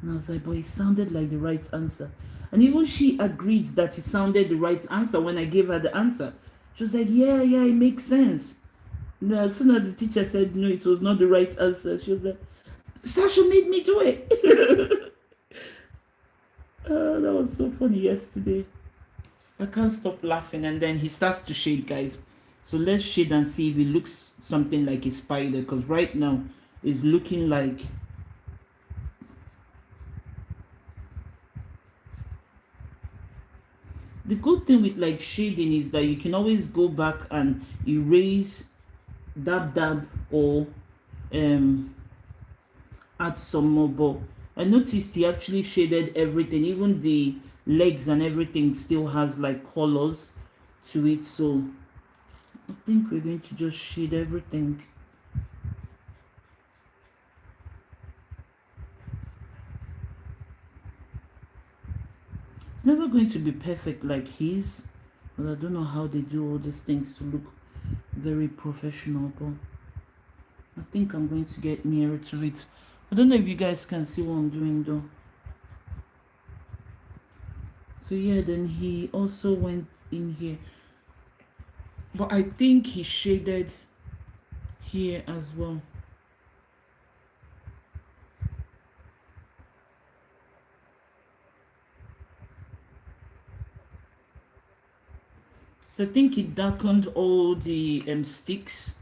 And I was like, but it sounded like the right answer. And even she agreed that it sounded the right answer when I gave her the answer. She was like, yeah, it makes sense. No, as soon as the teacher said no, it was not the right answer, she was like, Sasha made me do it. That was so funny yesterday. I can't stop laughing. And then he starts to shade, guys. So let's shade and see if it looks something like a spider. Because right now, it's looking like... The good thing with like shading is that you can always go back and erase, dab, or add some more. But I noticed he actually shaded everything, even the legs and everything still has like colors to it. So I think we're going to just shade everything. It's never going to be perfect like his, but I don't know how they do all these things to look very professional, but I think I'm going to get nearer to it. I don't know if you guys can see what I'm doing though. So yeah, then he also went in here, but I think he shaded here as well. So I think he darkened all the sticks.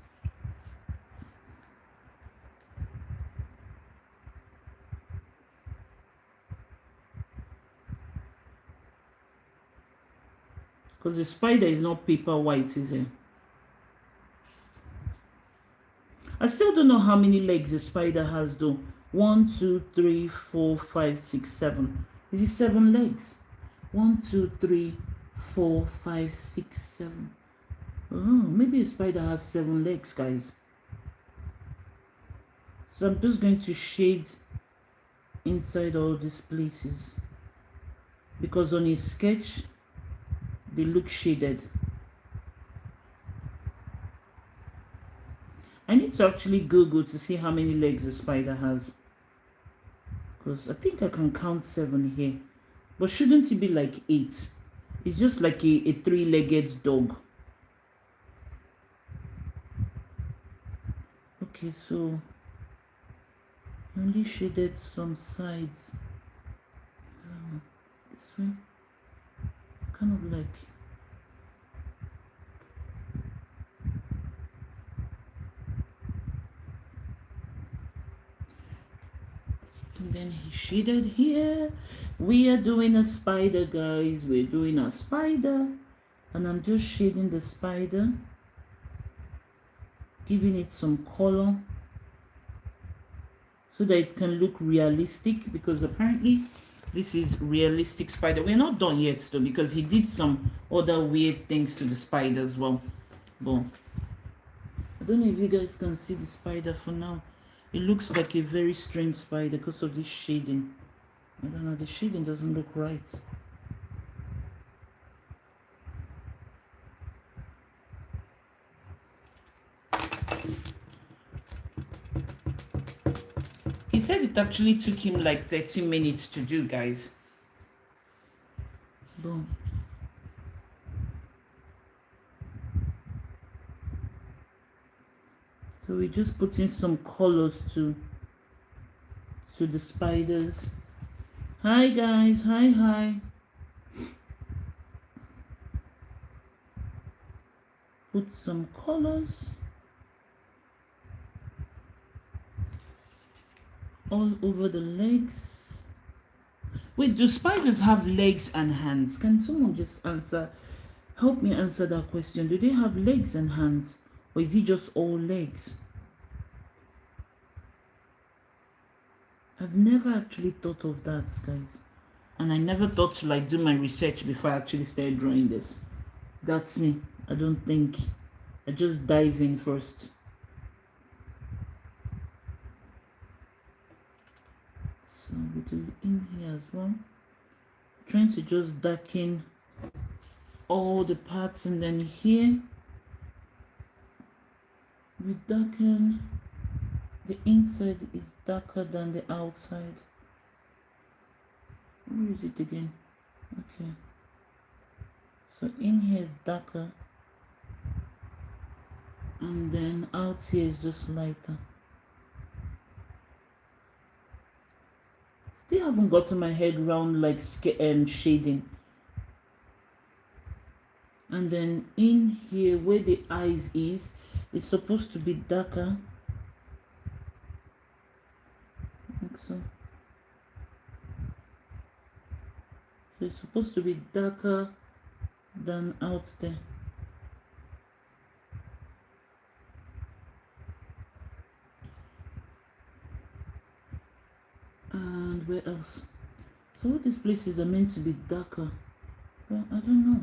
Because the spider is not paper white, is it? I still don't know how many legs the spider has though. 1, 2, 3, 4, 5, 6, 7. Is it 7 legs? 1, 2, 3, 4, 5, 6, 7. Oh, maybe a spider has 7 legs, guys. So I'm just going to shade inside all these places, because on his sketch they look shaded. I need to actually Google to see how many legs a spider has, because I think I can count 7 here, but shouldn't it be like 8? It's just like a 3-legged dog. Okay, so I only shaded some sides. This way, kind of like. And then he shaded here. We are doing a spider, guys. We're doing a spider. And I'm just shading the spider, giving it some color so that it can look realistic, because apparently this is realistic spider. We're not done yet though, because he did some other weird things to the spider as well. But I don't know if you guys can see the spider for now. It looks like a very strange spider because of this shading. I don't know, the shading doesn't look right. He said it actually took him like 30 minutes to do, guys. Boom. So we just put in some colors to the spiders. Hi guys, hi. Put some colors all over the legs. Wait, do spiders have legs and hands? Can someone just help me answer that question? Do they have legs and hands, or is it just all legs? I've never actually thought of that, guys. And I never thought to like do my research before I actually started drawing this. That's me. I don't think. I just dive in first. So we do it in here as well. Trying to just darken all the parts, and then here we darken. The inside is darker than the outside. Where is it again? Okay. So in here is darker, and then out here is just lighter. Still haven't gotten my head around like shading. And then in here where the eyes is, it's supposed to be darker. Like so. So it's supposed to be darker than out there. And where else? So all these places are meant to be darker, but I don't know.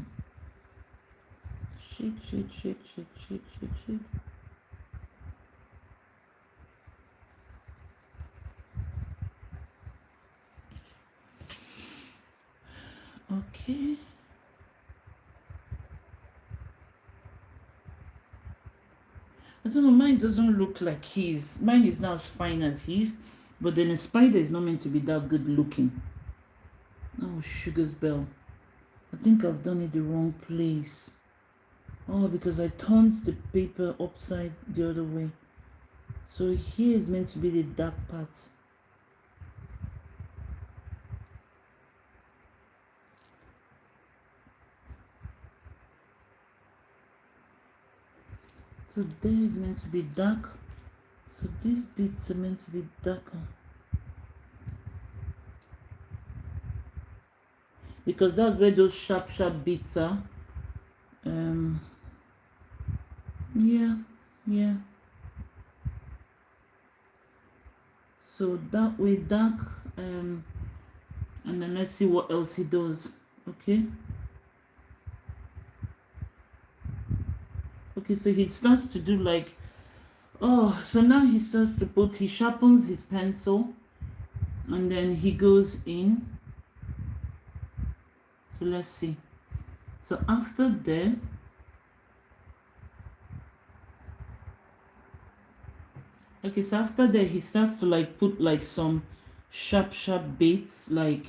Shade. Okay. I don't know, mine doesn't look like his. Mine is not as fine as his, but then a spider is not meant to be that good looking. Oh, Sugar's Bell. I think I've done it the wrong place. Oh, because I turned the paper upside the other way. So here is meant to be the dark part. So there is meant to be dark. So these bits are meant to be darker. Because that's where those sharp bits are. Yeah. So that way dark, and then let's see what else he does. Okay, so he starts to do like, oh, so now he starts to put, he sharpens his pencil, and then he goes in. So let's see. So after there, okay, so after that he starts to like put like some sharp bits, like,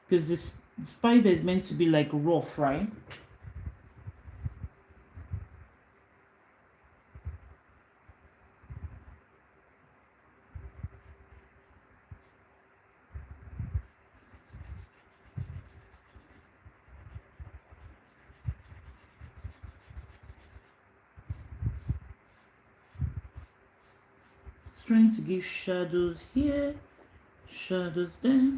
because this spider is meant to be like rough, right? It's trying to give shadows here, shadows there.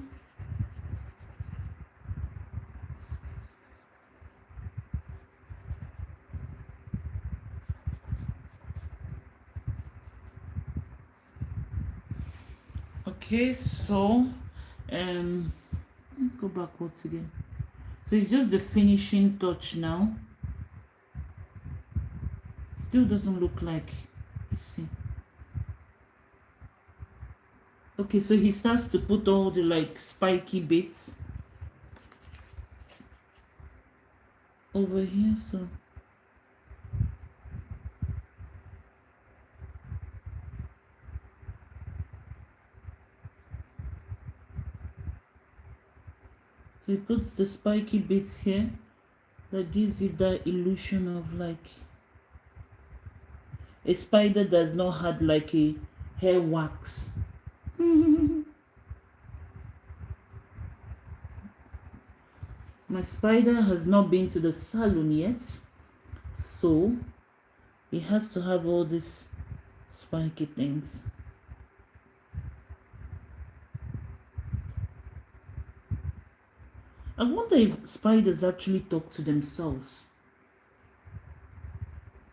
Okay, so let's go backwards again. So it's just the finishing touch now. Still doesn't look like, let's see. Okay, so he starts to put all the like spiky bits over here. So he puts the spiky bits here. That gives it that illusion of like a spider does not have like a hair wax. My spider has not been to the salon yet, so he has to have all these spiky things. I wonder if spiders actually talk to themselves.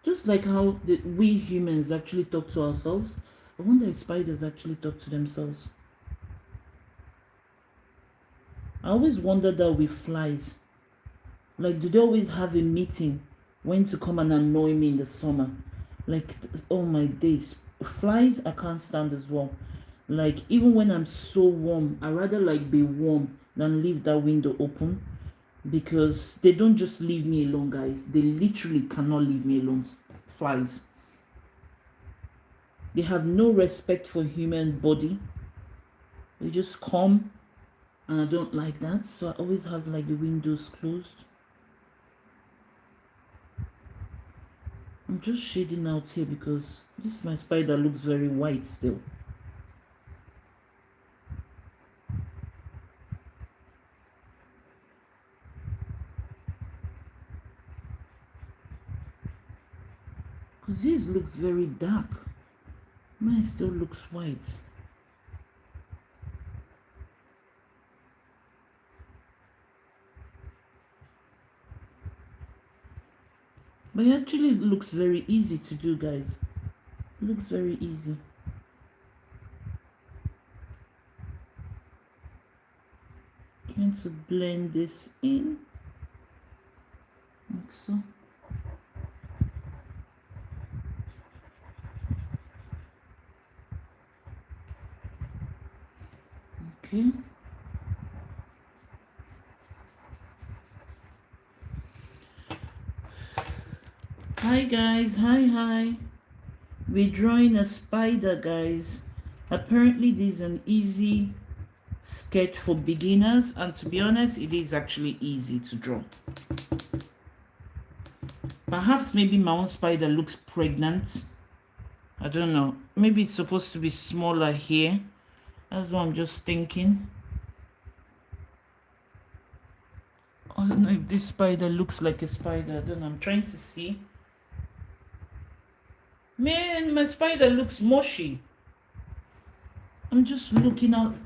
Just like how we humans actually talk to ourselves, I wonder if spiders actually talk to themselves. I always wonder that with flies. Like, do they always have a meeting when to come and annoy me in the summer? Like, oh my days. Flies, I can't stand as well. Like, even when I'm so warm, I rather like be warm than leave that window open, because they don't just leave me alone, guys. They literally cannot leave me alone. Flies. They have no respect for human body. They just come, and I don't like that. So I always have like the windows closed. I'm just shading out here because this my spider looks very white still. Because this looks very dark. Mine still looks white. But it actually looks very easy to do, guys. It looks very easy. Trying to blend this in. Like so. Okay. Hi guys, hi. We're drawing a spider, guys. Apparently this is an easy sketch for beginners, and to be honest, it is actually easy to draw. Perhaps maybe my own spider looks pregnant. I don't know. Maybe it's supposed to be smaller here. That's what I'm just thinking. I don't know if this spider looks like a spider. I don't know. I'm trying to see. Man, my spider looks mushy. I'm just looking out.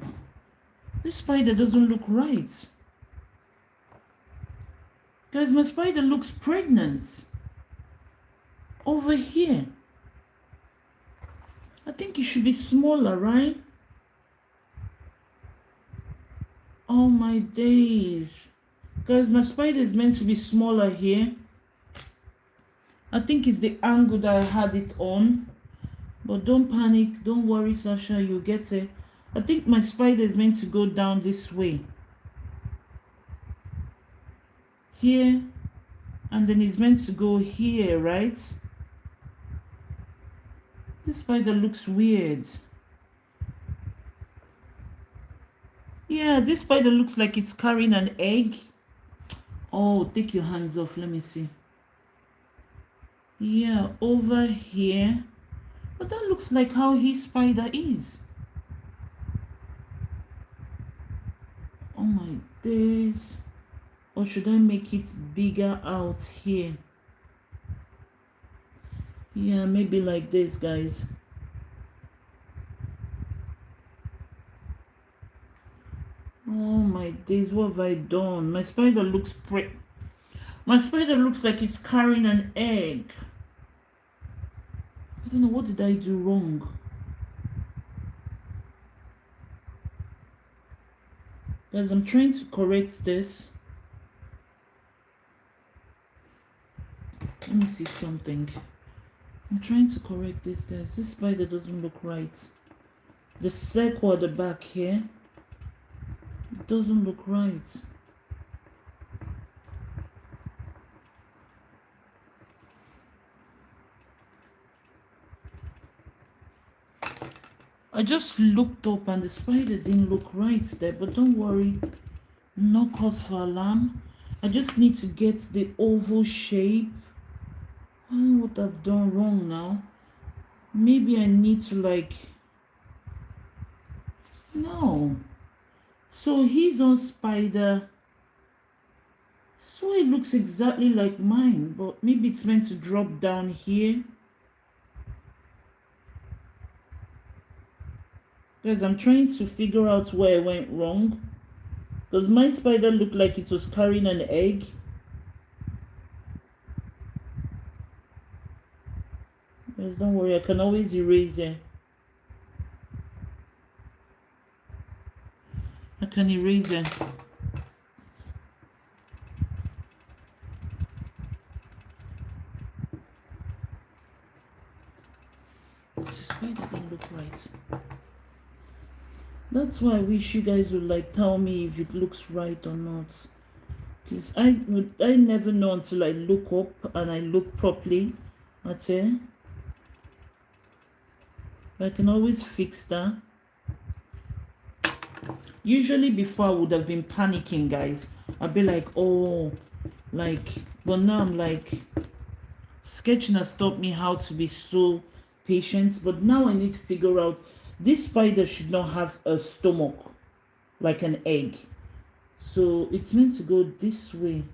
This spider doesn't look right. Guys, my spider looks pregnant. Over here. I think it should be smaller, right? Oh my days. Guys, my spider is meant to be smaller here. I think it's the angle that I had it on. But don't panic. Don't worry, Sasha. You'll get it. I think my spider is meant to go down this way. Here. And then it's meant to go here, right? This spider looks weird. Yeah, this spider looks like it's carrying an egg. Oh, take your hands off. Let me see. Yeah, over here. But that looks like how his spider is. Oh my days. Or should I make it bigger out here? Yeah, maybe like this, guys. Oh my days, what have I done? My spider looks like it's carrying an egg. I don't know, what did I do wrong? Guys, I'm trying to correct this. Let me see something. I'm trying to correct this, guys. This spider doesn't look right. The circle at the back here, it doesn't look right. I just looked up and the spider didn't look right there, but don't worry, no cause for alarm. I just need to get the oval shape. I don't know what I've done wrong now. Maybe I need to no. So his own spider, so it looks exactly like mine, but maybe it's meant to drop down here. Guys, I'm trying to figure out where I went wrong. Because my spider looked like it was carrying an egg. Guys, don't worry, I can always erase it. I can erase it. The spider don't look right. That's why I wish you guys would tell me if it looks right or not. Because I never know until I look up and I look properly at it. I can always fix that. Usually before I would have been panicking, guys. I'd be like, oh, but now I'm like, sketching has taught me how to be so patient. But now I need to figure out, this spider should not have a stomach like an egg. So it's meant to go this way.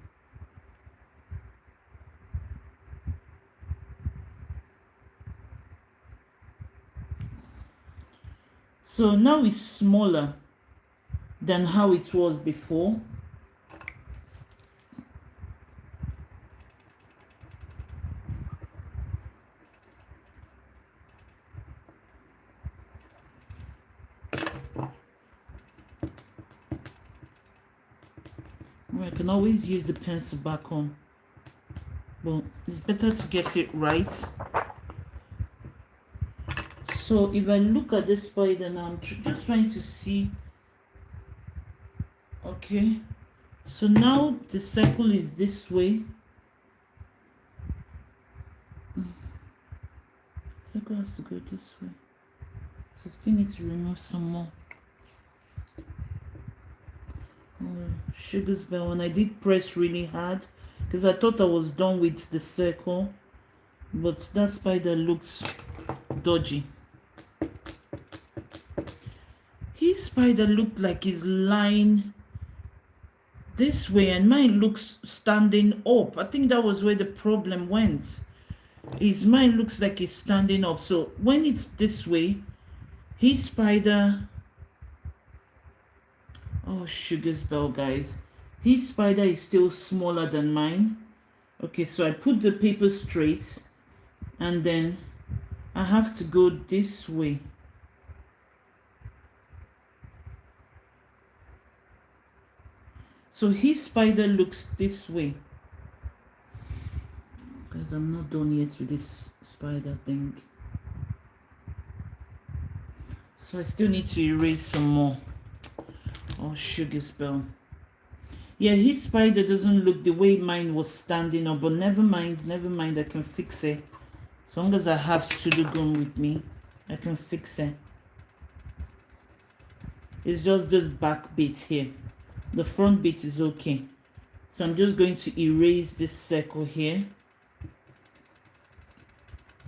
So now it's smaller than how it was before. I can always use the pencil back on, but it's better to get it right. So if I look at this spider now, I'm just trying to see. Okay, so now the circle is this way. Circle has to go this way. So still need to remove some more. Oh, Sugar's Bell. And I did press really hard because I thought I was done with the circle, but that spider looks dodgy. His spider looked like he's lying this way and mine looks standing up. I think that was where the problem went. His mine looks like it's standing up. So when it's this way, his spider, oh, Sugar's Bell, guys, his spider is still smaller than mine. Okay, so I put the paper straight and then I have to go this way. So his spider looks this way. Guys, I'm not done yet with this spider thing. So I still need to erase some more. Oh, Sugar's Bell. Yeah, his spider doesn't look the way mine was standing up, but never mind, I can fix it. As long as I have Studio Gum with me, I can fix it. It's just this back bit here. The front bit is okay. So I'm just going to erase this circle here.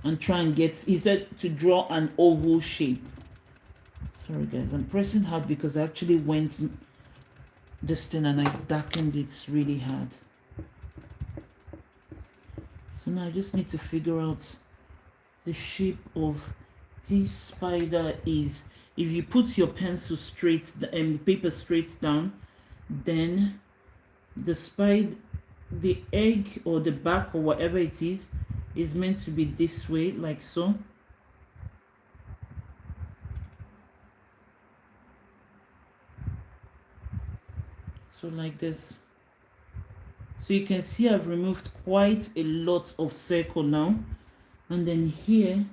And try and get, he said to draw an oval shape. Sorry guys, I'm pressing hard because I actually went this thing and I darkened it really hard. So now I just need to figure out the shape of his spider is. If you put your pencil straight and paper straight down, then the egg or the back or whatever it is meant to be this way, like so. So like this. So you can see I've removed quite a lot of circle now. And then here,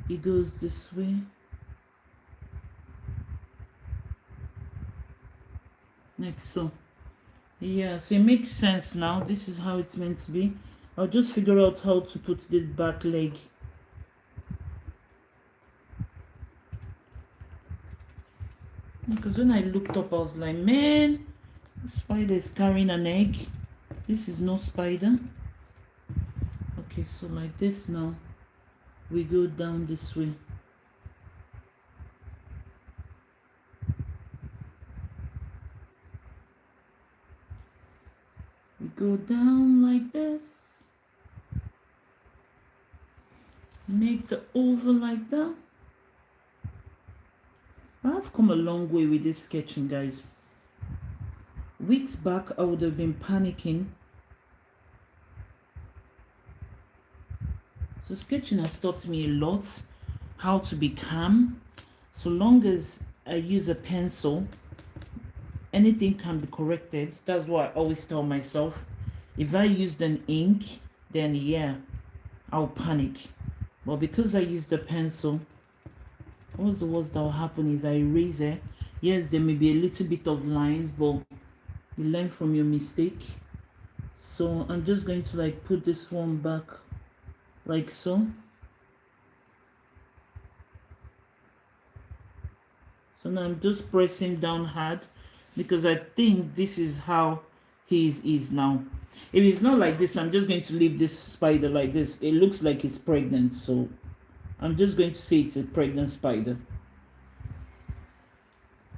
it goes this way. Like so. Yeah, so it makes sense now. This is how it's meant to be. I'll just figure out how to put this back leg. Because when I looked up, I was like, man, the spider is carrying an egg. This is no spider. Okay, so like this now, we go down this way. We go down like this. Make the oval like that. I've come a long way with this sketching, guys. Weeks back, I would have been panicking. So sketching has taught me a lot how to be calm. So long as I use a pencil, anything can be corrected. That's what I always tell myself. If I used an ink, then yeah, I'll panic. But because I used a pencil, what's the worst that will happen is I erase it. Yes, there may be a little bit of lines, but you learn from your mistake. So I'm just going to like put this one back like so. So now I'm just pressing down hard because I think this is how his is now. If it's not like this, I'm just going to leave this spider like this. It looks like it's pregnant, so I'm just going to say it's a pregnant spider.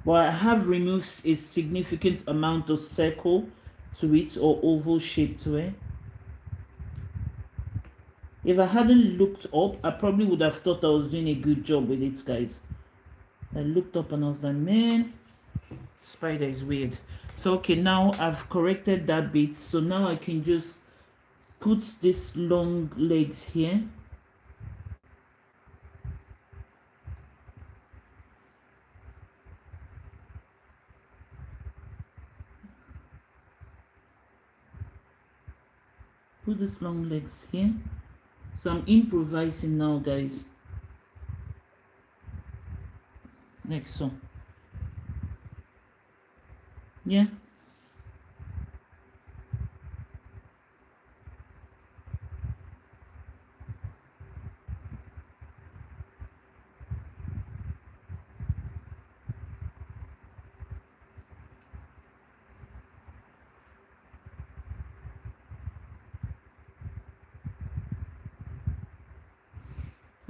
But I have removed a significant amount of circle to it or oval shape to it. If I hadn't looked up, I probably would have thought I was doing a good job with it, guys. I looked up and I was like, man, spider is weird. So okay, now I've corrected that bit. So now I can just put these long legs here. Put these long legs here. So I'm improvising now, guys. Like so. Yeah.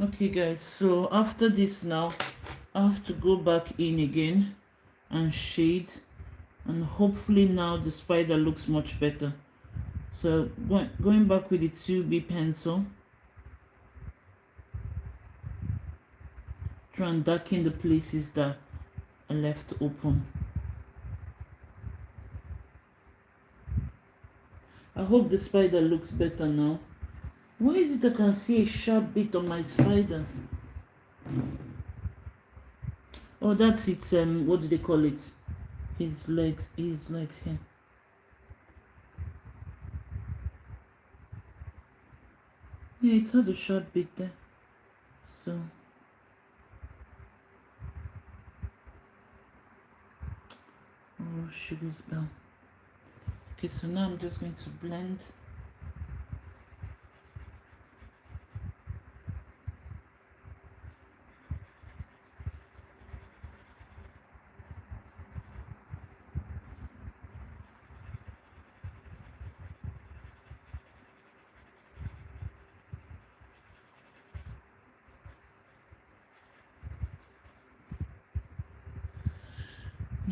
Okay guys, so after this now, I have to go back in again and shade, and hopefully now the spider looks much better. So going back with the 2B pencil, try and darken the places that are left open. I hope the spider looks better now. Why is it I can see a sharp bit on my spider? Oh, that's it. What do they call it? His legs here. Yeah, it's had a short bit there. So sugar's bell. Okay, so now I'm just going to blend.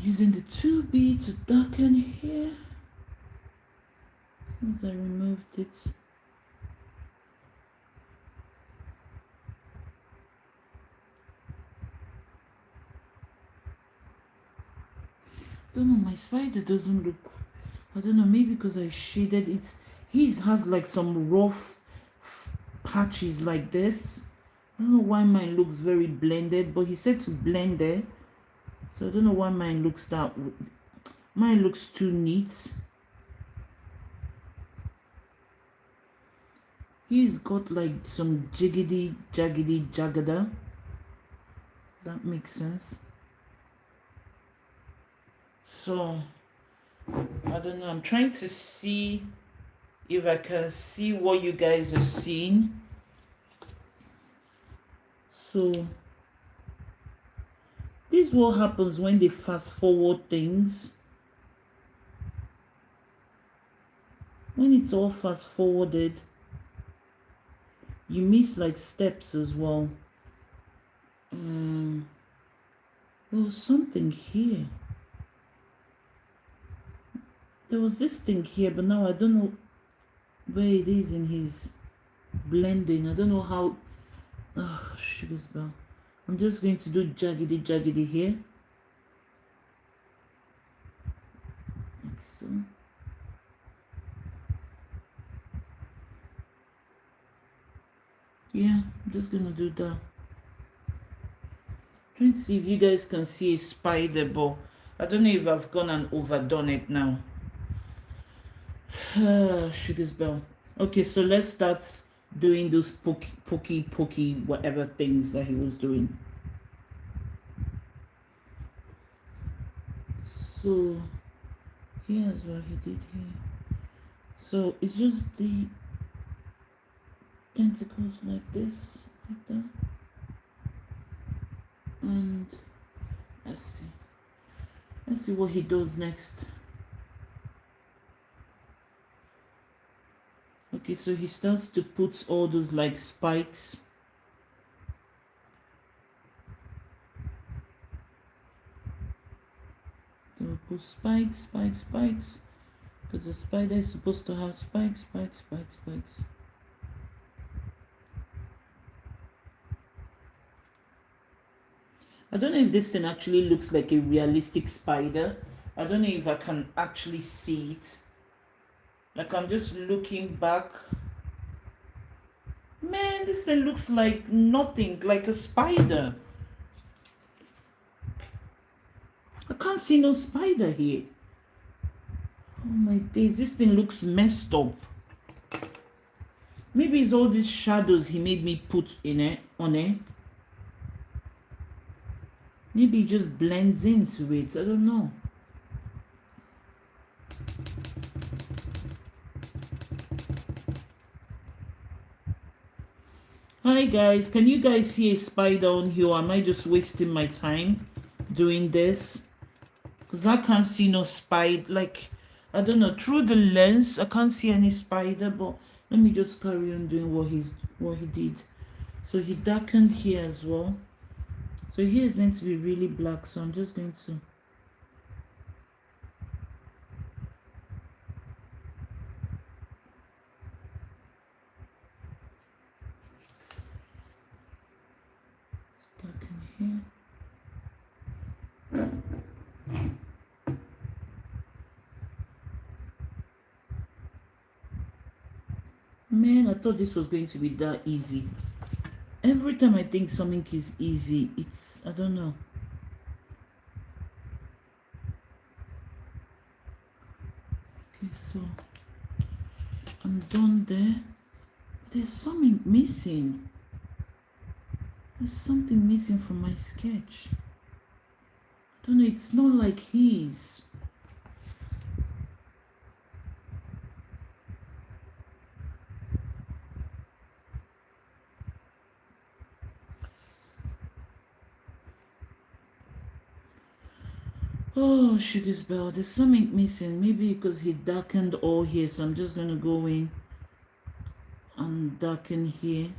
Using the 2B to darken here. Since I removed it. Don't know, my spider doesn't look, I don't know, maybe because I shaded it. His has like some rough patches like this. I don't know why mine looks very blended, but he said to blend it. So I don't know why mine looks that. Mine looks too neat. He's got like some jaggedy jaggeda. That makes sense. So I don't know. I'm trying to see if I can see what you guys are seeing. So this is what happens when they fast forward things. When it's all fast forwarded, you miss like steps as well. There was something here. There was this thing here, but now I don't know where it is in his blending. I don't know how. Oh, sugar's bell. I'm just going to do jaggedy here. Like so. Yeah, I'm just gonna do that. Trying to see if you guys can see a spider, but I don't know if I've gone and overdone it now. Sugar's bell. Okay, so let's start doing those pokey whatever things that he was doing. So here's what he did here. So it's just the tentacles like this, like that. And let's see what he does next. Okay, so he starts to put all those like spikes. So we'll put spikes, because the spider is supposed to have spikes. I don't know if this thing actually looks like a realistic spider. I don't know if I can actually see it. Like I'm just looking back. Man, this thing looks like nothing, like a spider. I can't see no spider here. Oh my days, this thing looks messed up. Maybe it's all these shadows he made me put in it, on it. Maybe it just blends into it. I don't know. Hi guys, can you guys see a spider on here? Or am I just wasting my time doing this? Because I can't see no spider. Like, I don't know, through the lens I can't see any spider, but let me just carry on doing what he did. So he darkened here as well. So here is meant to be really black, so I'm just going to darken here. Man, I thought this was going to be that easy. Every time I think something is easy, it's, I don't know. Okay, so I'm done there. There's something missing. There's something missing from my sketch. I don't know, it's not like his. Oh, Sugar's Bell, there's something missing. Maybe because he darkened all here, so I'm just gonna go in and darken here.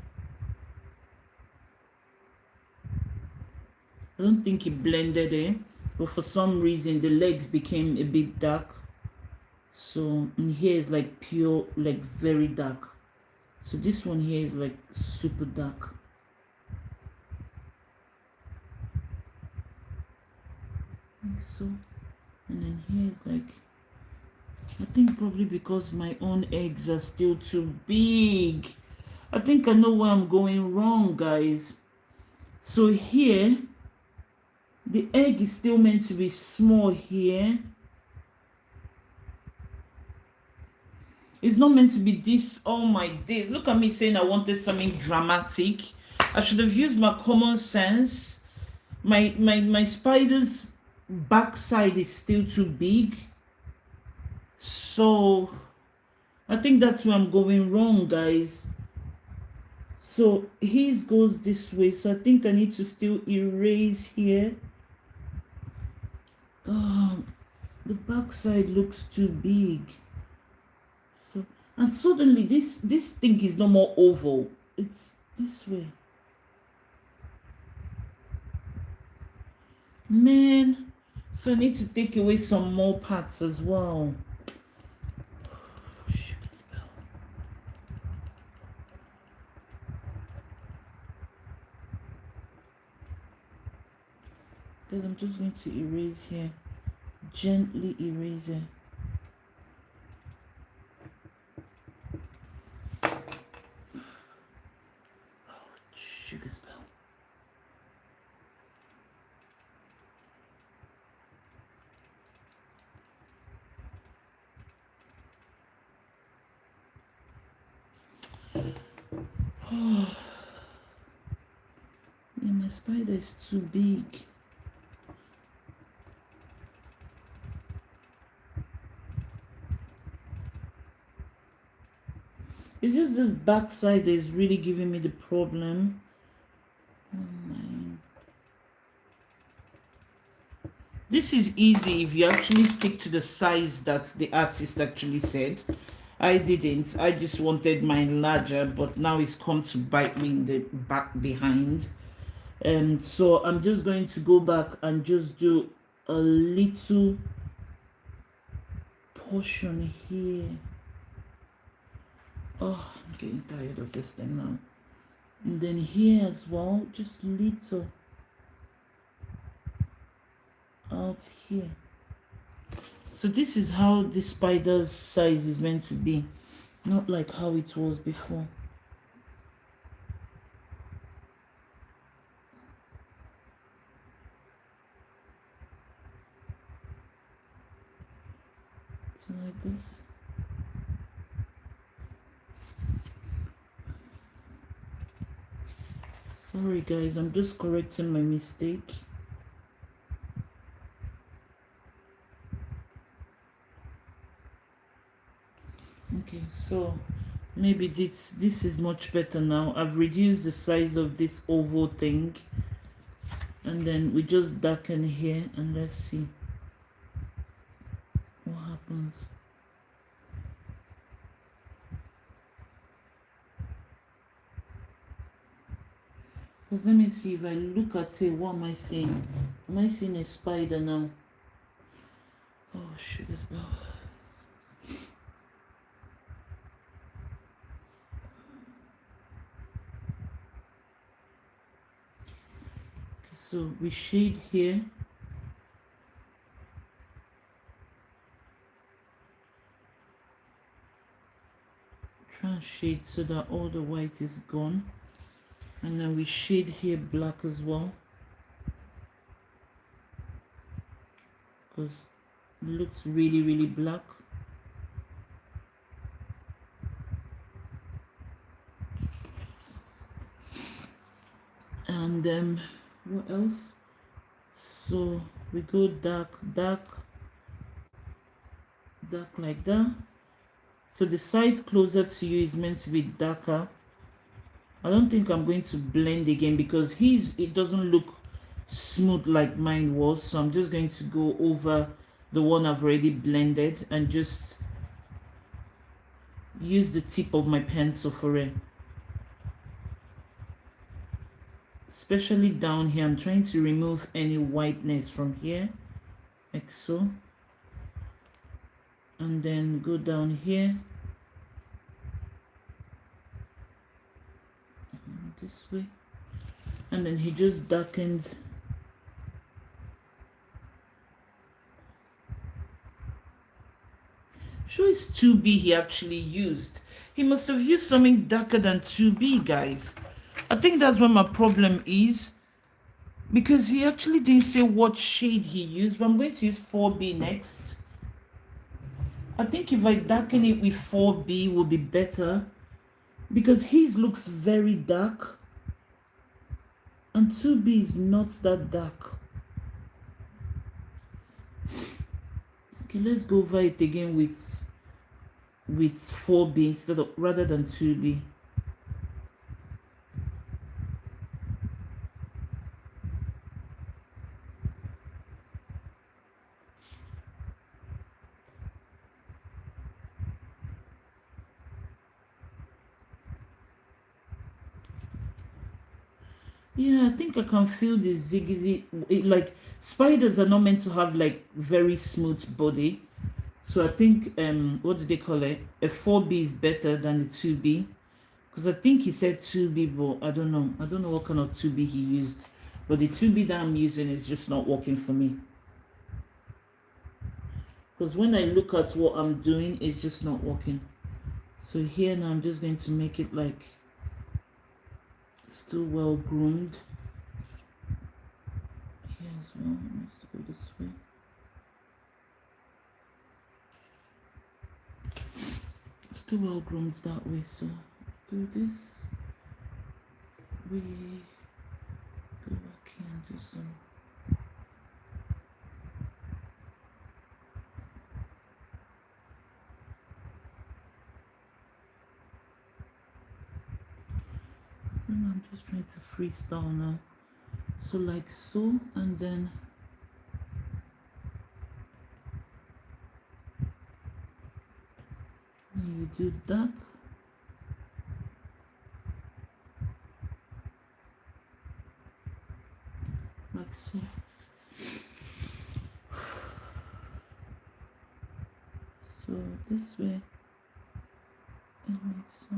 I don't think it blended in, but for some reason the legs became a bit dark. So in here is like pure, like very dark. So this one here is like super dark. Like so. And then here is like, I think probably because my own eggs are still too big. I think I know where I'm going wrong, guys. So here, the egg is still meant to be small here. It's not meant to be this. Oh my days. Look at me saying I wanted something dramatic. I should have used my common sense. My spider's backside is still too big. So I think that's where I'm going wrong, guys. So his goes this way. So I think I need to still erase here. The backside looks too big. So, and suddenly this thing is no more oval. It's this way. Man, so I need to take away some more parts as well. Then I'm just going to erase here. Gently erase it. Sugar spell. Oh. Yeah, my spider is too big. It's just this backside that is really giving me the problem. Oh my. This is easy if you actually stick to the size that the artist actually said. I didn't. I just wanted mine larger, but now it's come to bite me in the back behind. And so I'm just going to go back and just do a little portion here. Oh, I'm getting tired of this thing now. And then here as well, just little out here. So this is how the spider's size is meant to be, not like how it was before. So like this. Sorry guys, I'm just correcting my mistake. Okay, so maybe this is much better now. I've reduced the size of this oval thing, and then we just darken here and let's see what happens. Because let me see if I look at it, what am I seeing? Am I seeing a spider now? Oh, sugar bell. Okay, so we shade here. Try and shade so that all the white is gone. And then we shade here black as well. Because it looks really, really black. And what else? So we go dark, dark, dark like that. So the side closer to you is meant to be darker. I don't think I'm going to blend again because it doesn't look smooth like mine was. So I'm just going to go over the one I've already blended and just use the tip of my pencil for it. Especially down here, I'm trying to remove any whiteness from here, like so. And then go down here. This way. And then he just darkened. Sure, it's 2B he actually used. He must have used something darker than 2B, guys. I think that's where my problem is. Because he actually didn't say what shade he used, but I'm going to use 4B next. I think if I darken it with 4B will be better. Because his looks very dark. And 2B is not that dark. Okay, let's go over it again with 4B rather than 2B. Yeah, I think I can feel the zigzag. Like spiders are not meant to have like very smooth body. So I think what do they call it? A 4B is better than the 2B. Because I think he said 2B, but I don't know. I don't know what kind of 2B he used. But the 2B that I'm using is just not working for me. Because when I look at what I'm doing, it's just not working. So here now I'm just going to make it like still well groomed. Here as well, let's go this way. Still well groomed that way, so do this. We go back here and do some. I'm just trying to freestyle now. So like so, and then you do that. Like so. So this way, and like so.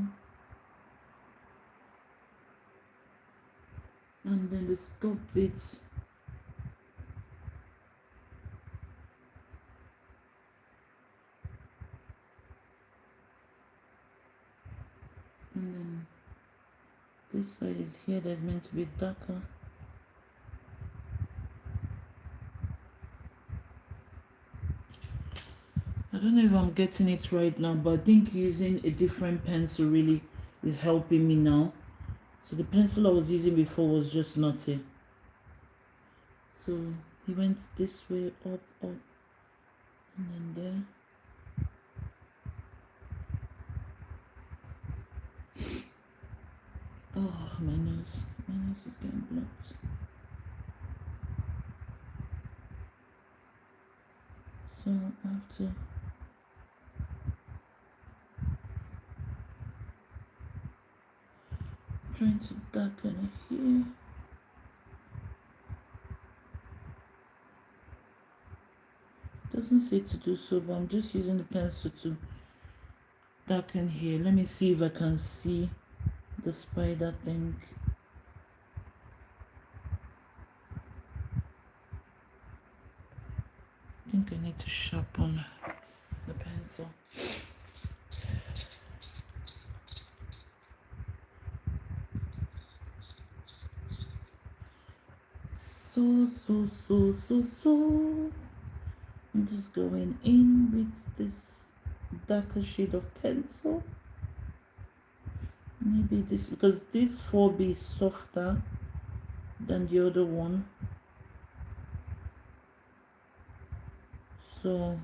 And then the stop bits. And then this side is here, that's meant to be darker. I don't know if I'm getting it right now, but I think using a different pencil really is helping me now. So the pencil I was using before was just not it. So he went this way, up, and then there. Oh, my nose is getting blocked. So I have to trying to darken it here. doesn't say to do so, but I'm just using the pencil to darken here. Let me see if I can see the spider thing. I think I need to sharpen the pencil. So. I'm just going in with this darker shade of pencil. Maybe this, because this 4B is softer than the other one. So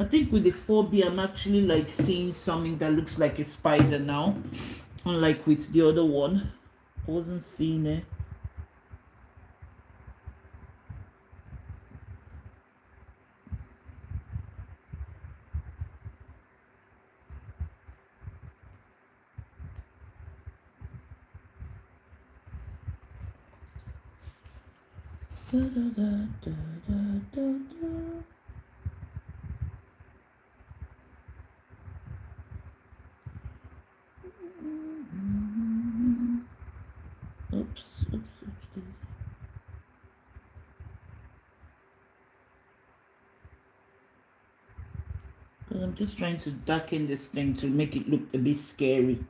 I think with the 4B, I'm actually like seeing something that looks like a spider now. Unlike with the other one, I wasn't seeing it. Da, da, da, da, da, da, da. Oops. Because I'm just trying to darken this thing to make it look a bit scary.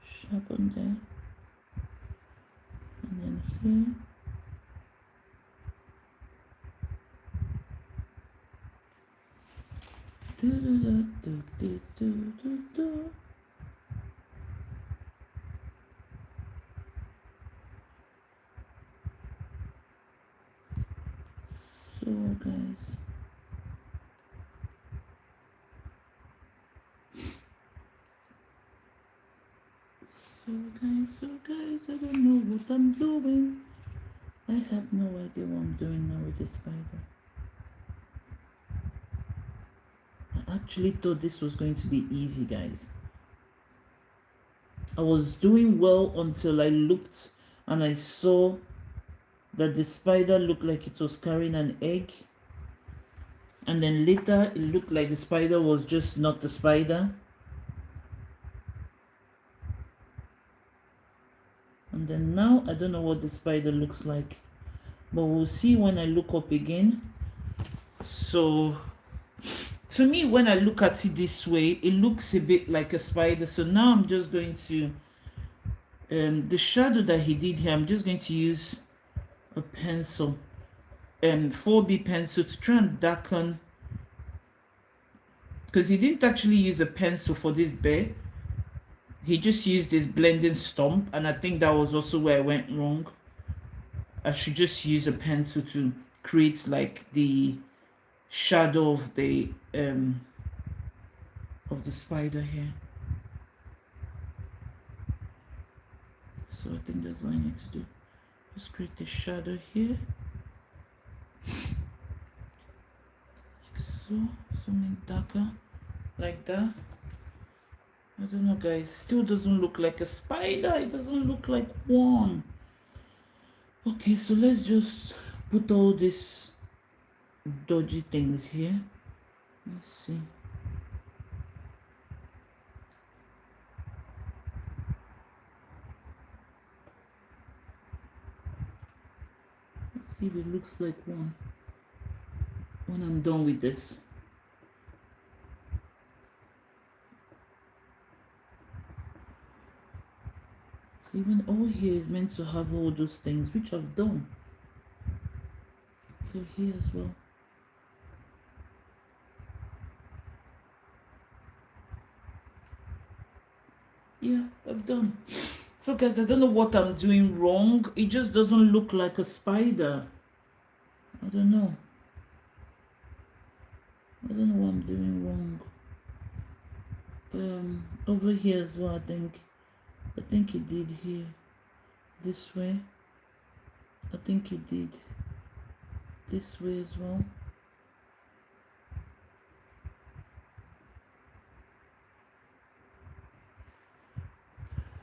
Sharpen there. And then here. Do, do, do, do, do, do, do. So guys, I don't know what I'm doing. I have no idea what I'm doing now with this spider. I actually thought this was going to be easy, guys. I was doing well until I looked and I saw that the spider looked like it was carrying an egg. And then later it looked like the spider was just not the spider. And then now I don't know what the spider looks like, but we'll see when I look up again. So to me, when I look at it this way, it looks a bit like a spider. So now I'm just going to the shadow that he did here, I'm just going to use a pencil, 4B pencil, to try and darken, because he didn't actually use a pencil for this bear. He just used this blending stump, and I think that was also where I went wrong. I should just use a pencil to create like the shadow of the spider here. So I think that's what I need to do. Just create the shadow here. Like so, something darker, like that. I don't know, guys. Still doesn't look like a spider. It doesn't look like one. Okay, so let's just put all these dodgy things here. Let's see. Let's see if it looks like one when I'm done with this. So even all here is meant to have all those things, which I've done. So here as well. Yeah, I've done. So guys, I don't know what I'm doing wrong. It just doesn't look like a spider. I don't know. I don't know what I'm doing wrong. Over here as well, I think it did here. This way. I think it did this way as well.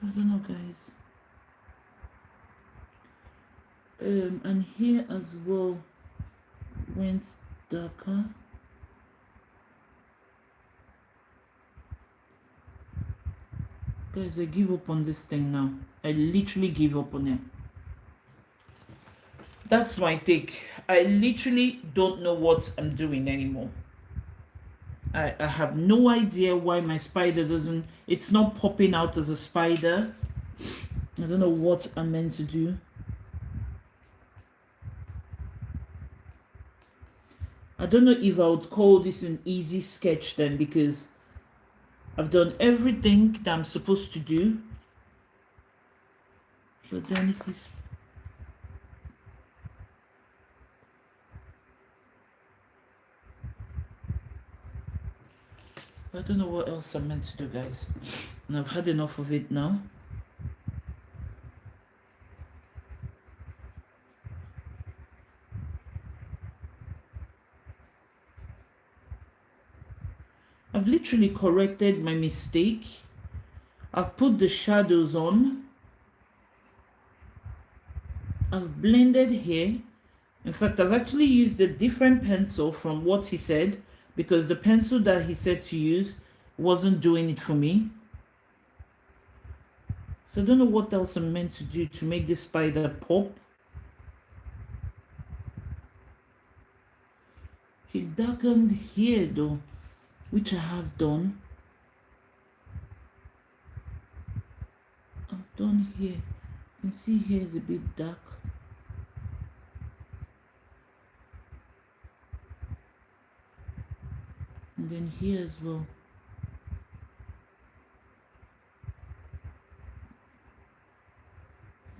I don't know, guys. And here as well went darker. Guys, I give up on this thing now. I literally give up on it. That's my take. I literally don't know what I'm doing anymore. I have no idea why my spider doesn't, it's not popping out as a spider. I don't know what I'm meant to do. I don't know if I would call this an easy sketch then, because I've done everything that I'm supposed to do. But then it's... I don't know what else I'm meant to do, guys. And I've had enough of it now. I've literally corrected my mistake. I've put the shadows on. I've blended here. In fact, I've actually used a different pencil from what he said, because the pencil that he said to use wasn't doing it for me. So I don't know what else I'm meant to do to make this spider pop. He darkened here though, which I have done. I've done here. You can see here is a bit dark. And then here as well.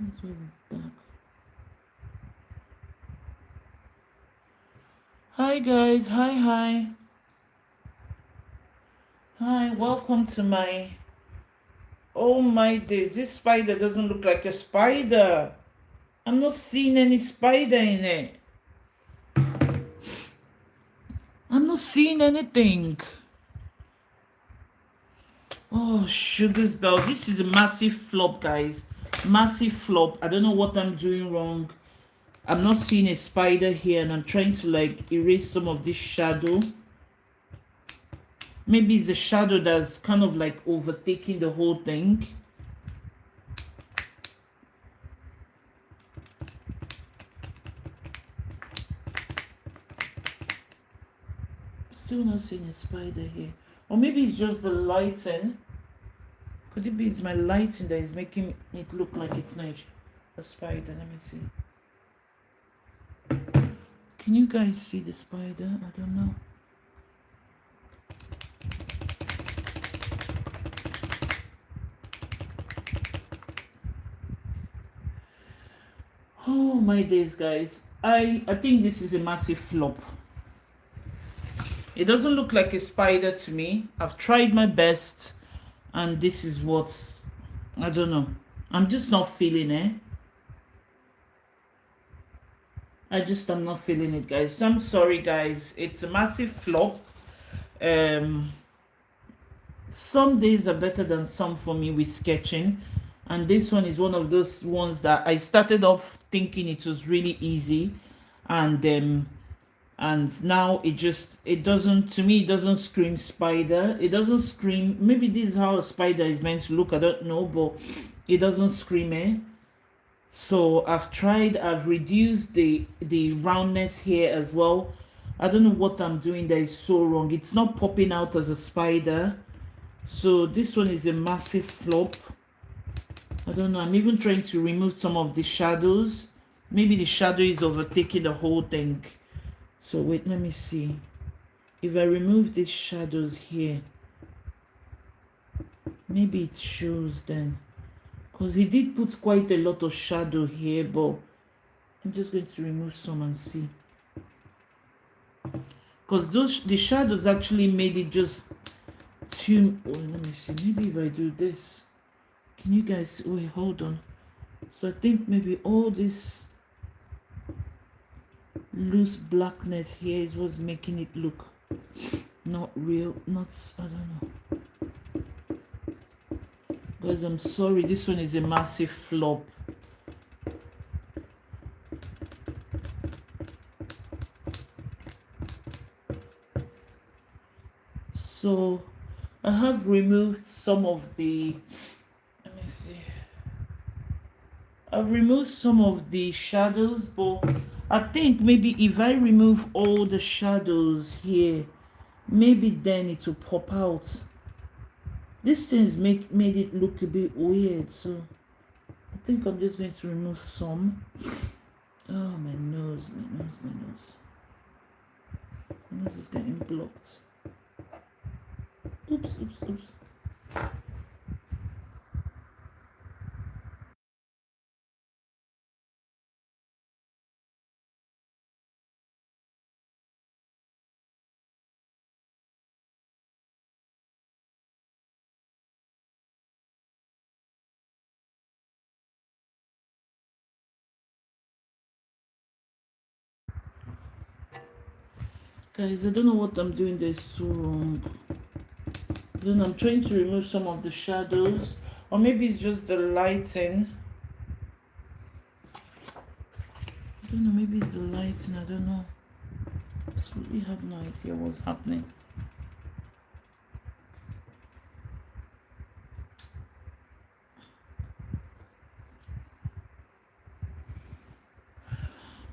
As well as dark. Hi guys, hi. Hi, welcome to my... Oh my days, this spider doesn't look like a spider. I'm not seeing any spider in it. I'm not seeing anything. Oh, sugar's bell. This is a massive flop, guys. Massive flop. I don't know what I'm doing wrong. I'm not seeing a spider here, and I'm trying to like erase some of this shadow. Maybe it's the shadow that's kind of like overtaking the whole thing. Still not seeing a spider here. Or maybe it's just the lighting. Could it be it's my lighting that is making it look like it's not a spider? Let me see. Can you guys see the spider? I don't know. Oh my days, guys. I think this is a massive flop. It doesn't look like a spider to me. I've tried my best, and this is what's... I don't know. I'm just not feeling it. I'm not feeling it, guys. So I'm sorry, guys. It's a massive flop. Some days are better than some for me with sketching, and this one is one of those ones that I started off thinking it was really easy, and now it doesn't, to me, it doesn't scream spider. It doesn't scream... Maybe this is how a spider is meant to look, I don't know, but it doesn't scream it. So I've reduced the roundness here as well. I don't know what I'm doing that is so wrong. It's not popping out as a spider. So this one is a massive flop. I don't know. I'm even trying to remove some of the shadows. Maybe the shadow is overtaking the whole thing. So wait, let me see. If I remove these shadows here, maybe it shows then. Because he did put quite a lot of shadow here, but I'm just going to remove some and see. Because the shadows actually made it just too... Oh, let me see. Maybe if I do this. Can you guys... Wait, hold on. So I think maybe all this loose blackness here is what's making it look not real. Not... I don't know. Guys, I'm sorry, this one is a massive flop. So I have removed some of the, let me see, I've removed some of the shadows, but I think maybe if I remove all the shadows here, maybe then it will pop out. This thing's made it look a bit weird, so I think I'm just going to remove some. Oh, my nose, my nose, my nose. My nose is getting blocked. Oops, oops, oops. Guys, I don't know what I'm doing there so wrong. Then I'm trying to remove some of the shadows, or maybe it's just the lighting. I don't know, maybe it's the lighting, I don't know. Absolutely have no idea what's happening.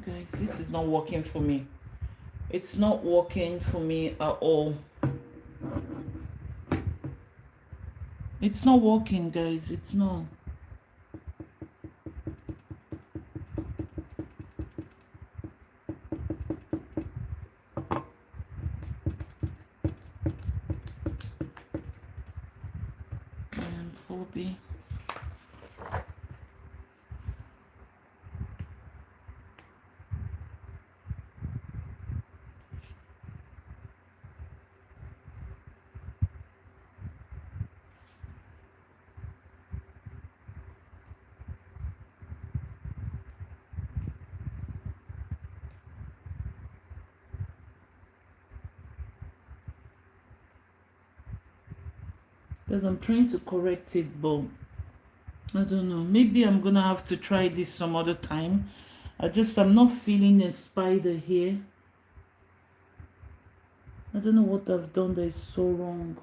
Guys, this is not working for me. It's not working for me at all. It's not working, guys. It's not. And 4B. Because I'm trying to correct it, but I don't know. Maybe I'm gonna have to try this some other time. I'm not feeling a spider here. I don't know what I've done that is so wrong.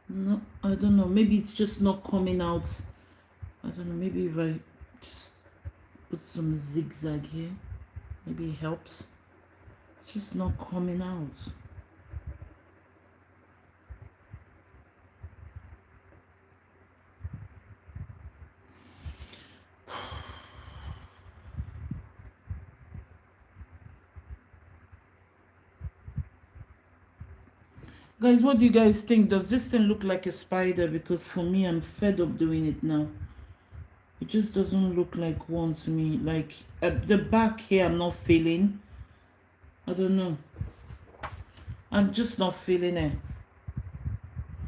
No, I don't know. Maybe it's just not coming out. I don't know. Maybe if I just put some zigzag here, maybe it helps. It's just not coming out. Guys, what do you guys think? Does this thing look like a spider? Because for me, I'm fed up doing it now. It just doesn't look like one to me. Like at the back here, I'm not feeling. I don't know. I'm just not feeling it.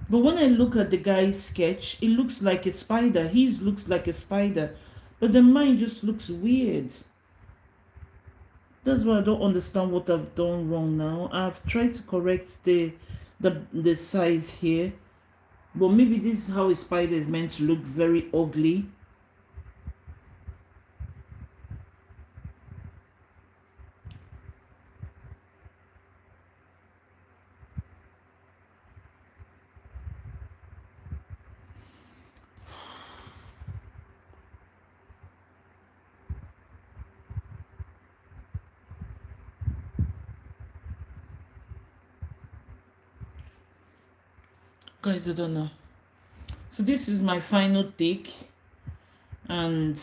But when I look at the guy's sketch, it looks like a spider. His looks like a spider. But the mine just looks weird. That's why I don't understand what I've done wrong now. I've tried to correct the size here. But maybe this is how a spider is meant to look, very ugly. Guys, I don't know. So this is my final take, and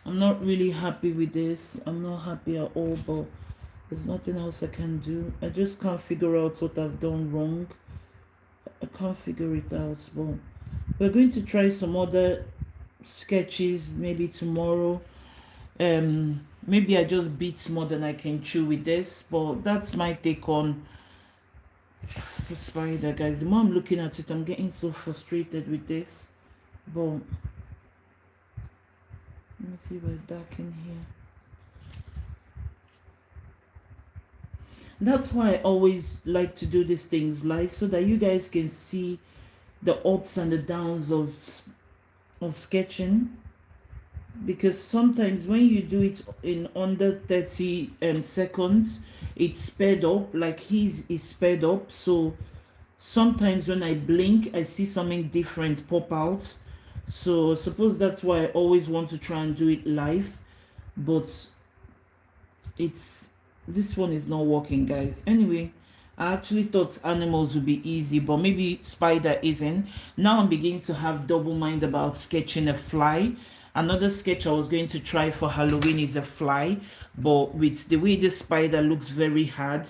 I'm not really happy with this. I'm not happy at all, but there's nothing else I can do. I just can't figure out what I've done wrong. I can't figure it out, but we're going to try some other sketches maybe tomorrow. Maybe I just beat more than I can chew with this, but that's my take on the spider, guys. The more I'm looking at it, I'm getting so frustrated with this. But let me see if I darken here. That's why I always like to do these things live, so that you guys can see the ups and the downs of sketching. because sometimes when you do it in under 30 seconds, it's sped up, like his is sped up. So sometimes when I blink, I see something different pop out. So suppose that's why I always want to try and do it live, but it's this one is not working, guys. Anyway, I actually thought animals would be easy, but maybe spider isn't. Now I'm beginning to have double mind about sketching a fly. Another sketch I was going to try for Halloween is a fly, but with the way this spider looks very hard,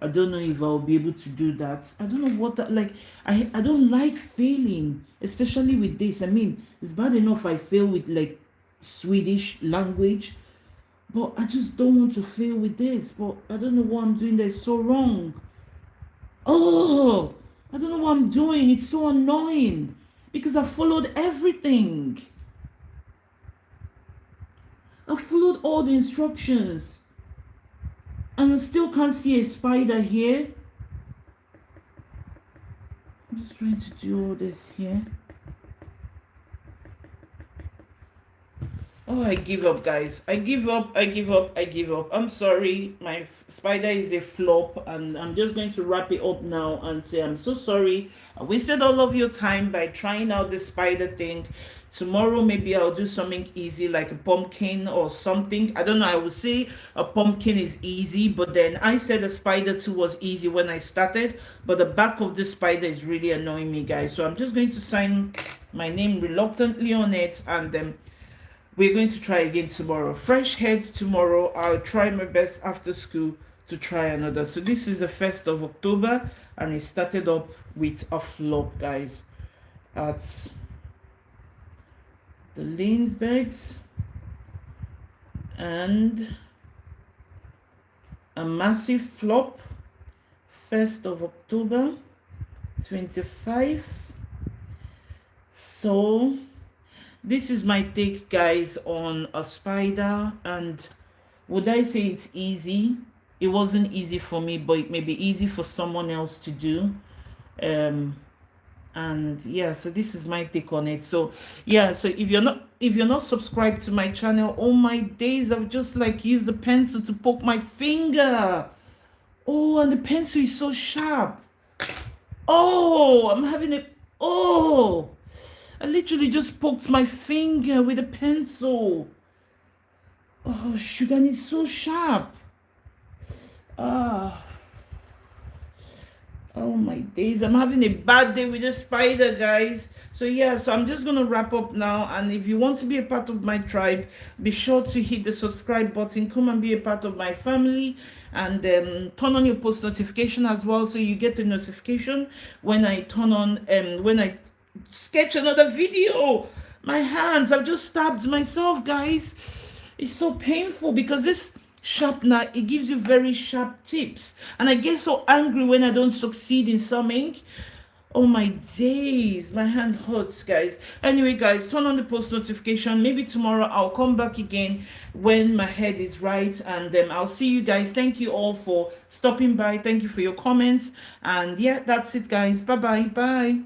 I don't know if I'll be able to do that. I don't know what that, like, I don't like failing, especially with this. I mean, it's bad enough I fail with like Swedish language, but I just don't want to fail with this. But I don't know what I'm doing that's so wrong. Oh, I don't know what I'm doing. It's so annoying because I followed everything. I followed all the instructions and I still can't see a spider here. I'm just trying to do all this here. Oh, I give up, guys. I give up. I'm sorry. My spider is a flop, and I'm just going to wrap it up now and say I'm so sorry. I wasted all of your time by trying out this spider thing. Tomorrow, maybe I'll do something easy like a pumpkin or something. I don't know. I would say a pumpkin is easy, but then I said a spider too was easy when I started. But the back of the spider is really annoying me, guys. So I'm just going to sign my name reluctantly on it, and then we're going to try again tomorrow. Fresh heads tomorrow. I'll try my best after school to try another. So this is the 1st of October, and it started up with a flop, guys. At the Linsbergs, and a massive flop. 1st of October 25. So this is my take, guys, on a spider. And would I say it's easy? It wasn't easy for me, but it may be easy for someone else to do. And yeah, so this is my take on it. So yeah, so if you're not subscribed to my channel, oh my days, I've just like used the pencil to poke my finger. Oh, and the pencil is so sharp. Oh, I'm having a, oh, I literally just poked my finger with a pencil. Oh, sugar, and it's so sharp. Ah. Oh my days, I'm having a bad day with the spider, guys. So yeah, so I'm just gonna wrap up now. And if you want to be a part of my tribe, be sure to hit the subscribe button. Come and be a part of my family, and turn on your post notification as well, so you get the notification when I turn on when I sketch another video. My hands, I've just stabbed myself, guys. It's so painful because this sharpener, it gives you very sharp tips, and I get so angry when I don't succeed in something. Oh my days, my hand hurts, guys. Anyway, guys, turn on the post notification. Maybe tomorrow I'll come back again when my head is right, and I'll see you guys. Thank you all for stopping by. Thank you for your comments, and yeah, that's it, guys. Bye.